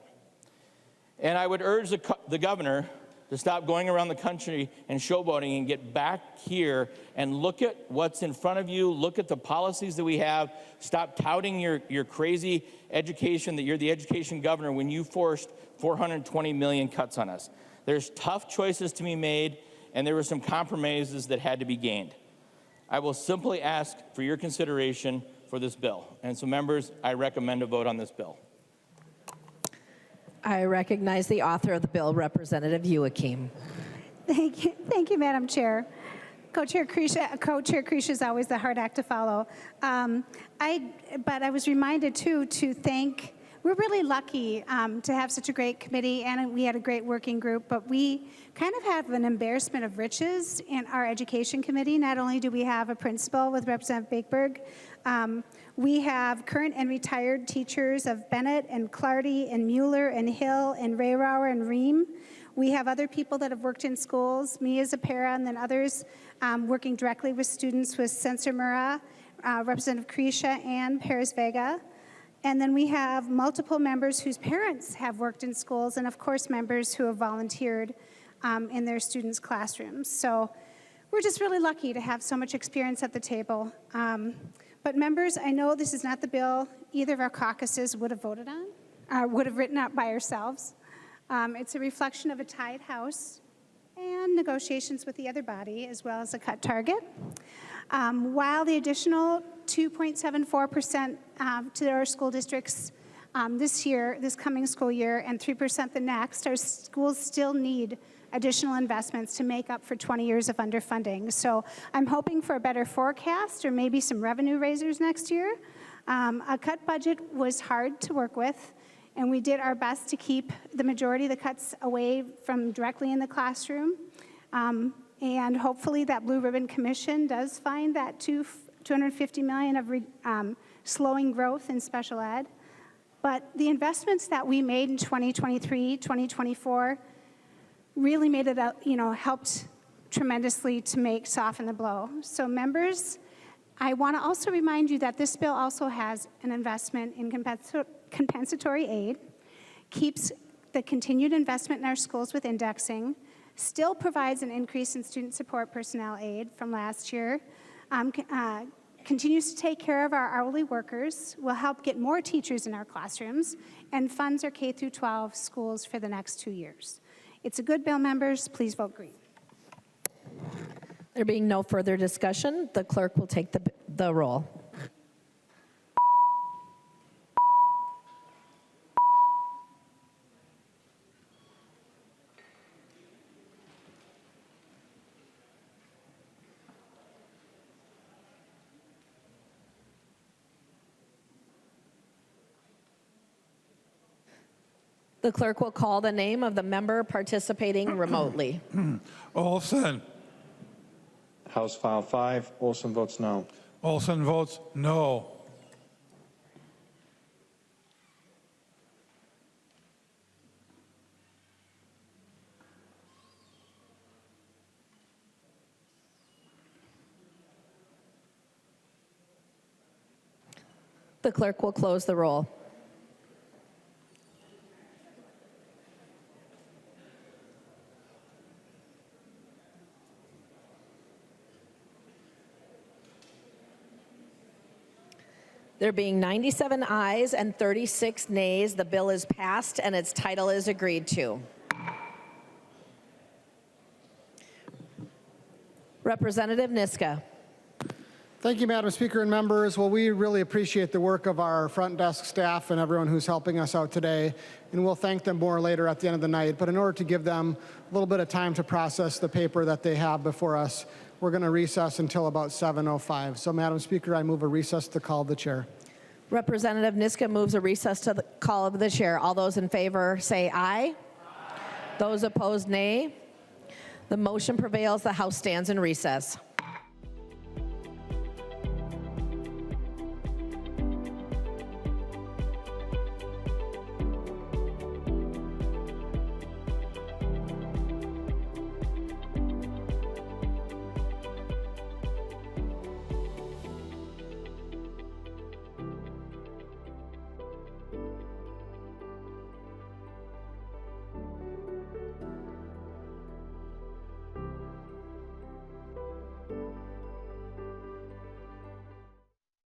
Speaker 15: And I would urge the governor to stop going around the country and showboating and get back here and look at what's in front of you, look at the policies that we have, stop touting your crazy education, that you're the education governor when you forced 420 million cuts on us. There's tough choices to be made, and there were some compromises that had to be gained. I will simply ask for your consideration for this bill. And so, members, I recommend a vote on this bill.
Speaker 1: I recognize the author of the bill, Representative Youakim.
Speaker 14: Thank you, Madam Chair. Co-Chair Krisha is always the hard act to follow. But I was reminded, too, to thank, we're really lucky to have such a great committee, and we had a great working group, but we kind of have an embarrassment of riches in our education committee. Not only do we have a principal with Representative Bakeberg, we have current and retired teachers of Bennett and Clardy and Mueller and Hill and Rayrauer and Ream. We have other people that have worked in schools, me as a para, and then others working directly with students with Sensor Murrah, Representative Krisha, and Perez Vega. And then we have multiple members whose parents have worked in schools, and of course members who have volunteered in their students' classrooms. So we're just really lucky to have so much experience at the table. But members, I know this is not the bill either of our caucuses would have voted on, would have written up by ourselves. It's a reflection of a tied House and negotiations with the other body, as well as a cut target. While the additional 2.74% to our school districts this coming school year, and 3% the next, our schools still need additional investments to make up for 20 years of underfunding. So I'm hoping for a better forecast or maybe some revenue raisers next year. A cut budget was hard to work with, and we did our best to keep the majority of the cuts away from directly in the classroom. And hopefully that Blue Ribbon Commission does find that $250 million of slowing growth in special ed. But the investments that we made in 2023, 2024, really made it, helped tremendously to soften the blow. So members, I want to also remind you that this bill also has an investment in compensatory aid, keeps the continued investment in our schools with indexing, still provides an increase in student support personnel aid from last year, continues to take care of our hourly workers, will help get more teachers in our classrooms, and funds our K-12 schools for the next 2 years. It's a good bill, members. Please vote green.
Speaker 1: There being no further discussion, the clerk will take the roll. The clerk will call the name of the member participating remotely.
Speaker 2: Olson.
Speaker 13: House File 5, Olson votes no.
Speaker 2: Olson votes no.
Speaker 1: The clerk will close the roll. There being 97 ayes and 36 nays, the bill is passed and its title is agreed to. Representative Niska.
Speaker 3: Thank you, Madam Speaker and members. Well, we really appreciate the work of our front desk staff and everyone who's helping us out today, and we'll thank them more later at the end of the night. But in order to give them a little bit of time to process the paper that they have before us, we're going to recess until about 7:05. So, Madam Speaker, I move a recess to call the chair.
Speaker 1: Representative Niska moves a recess to the call of the chair. All those in favor say aye. Those opposed, nay. The motion prevails. The House stands in recess.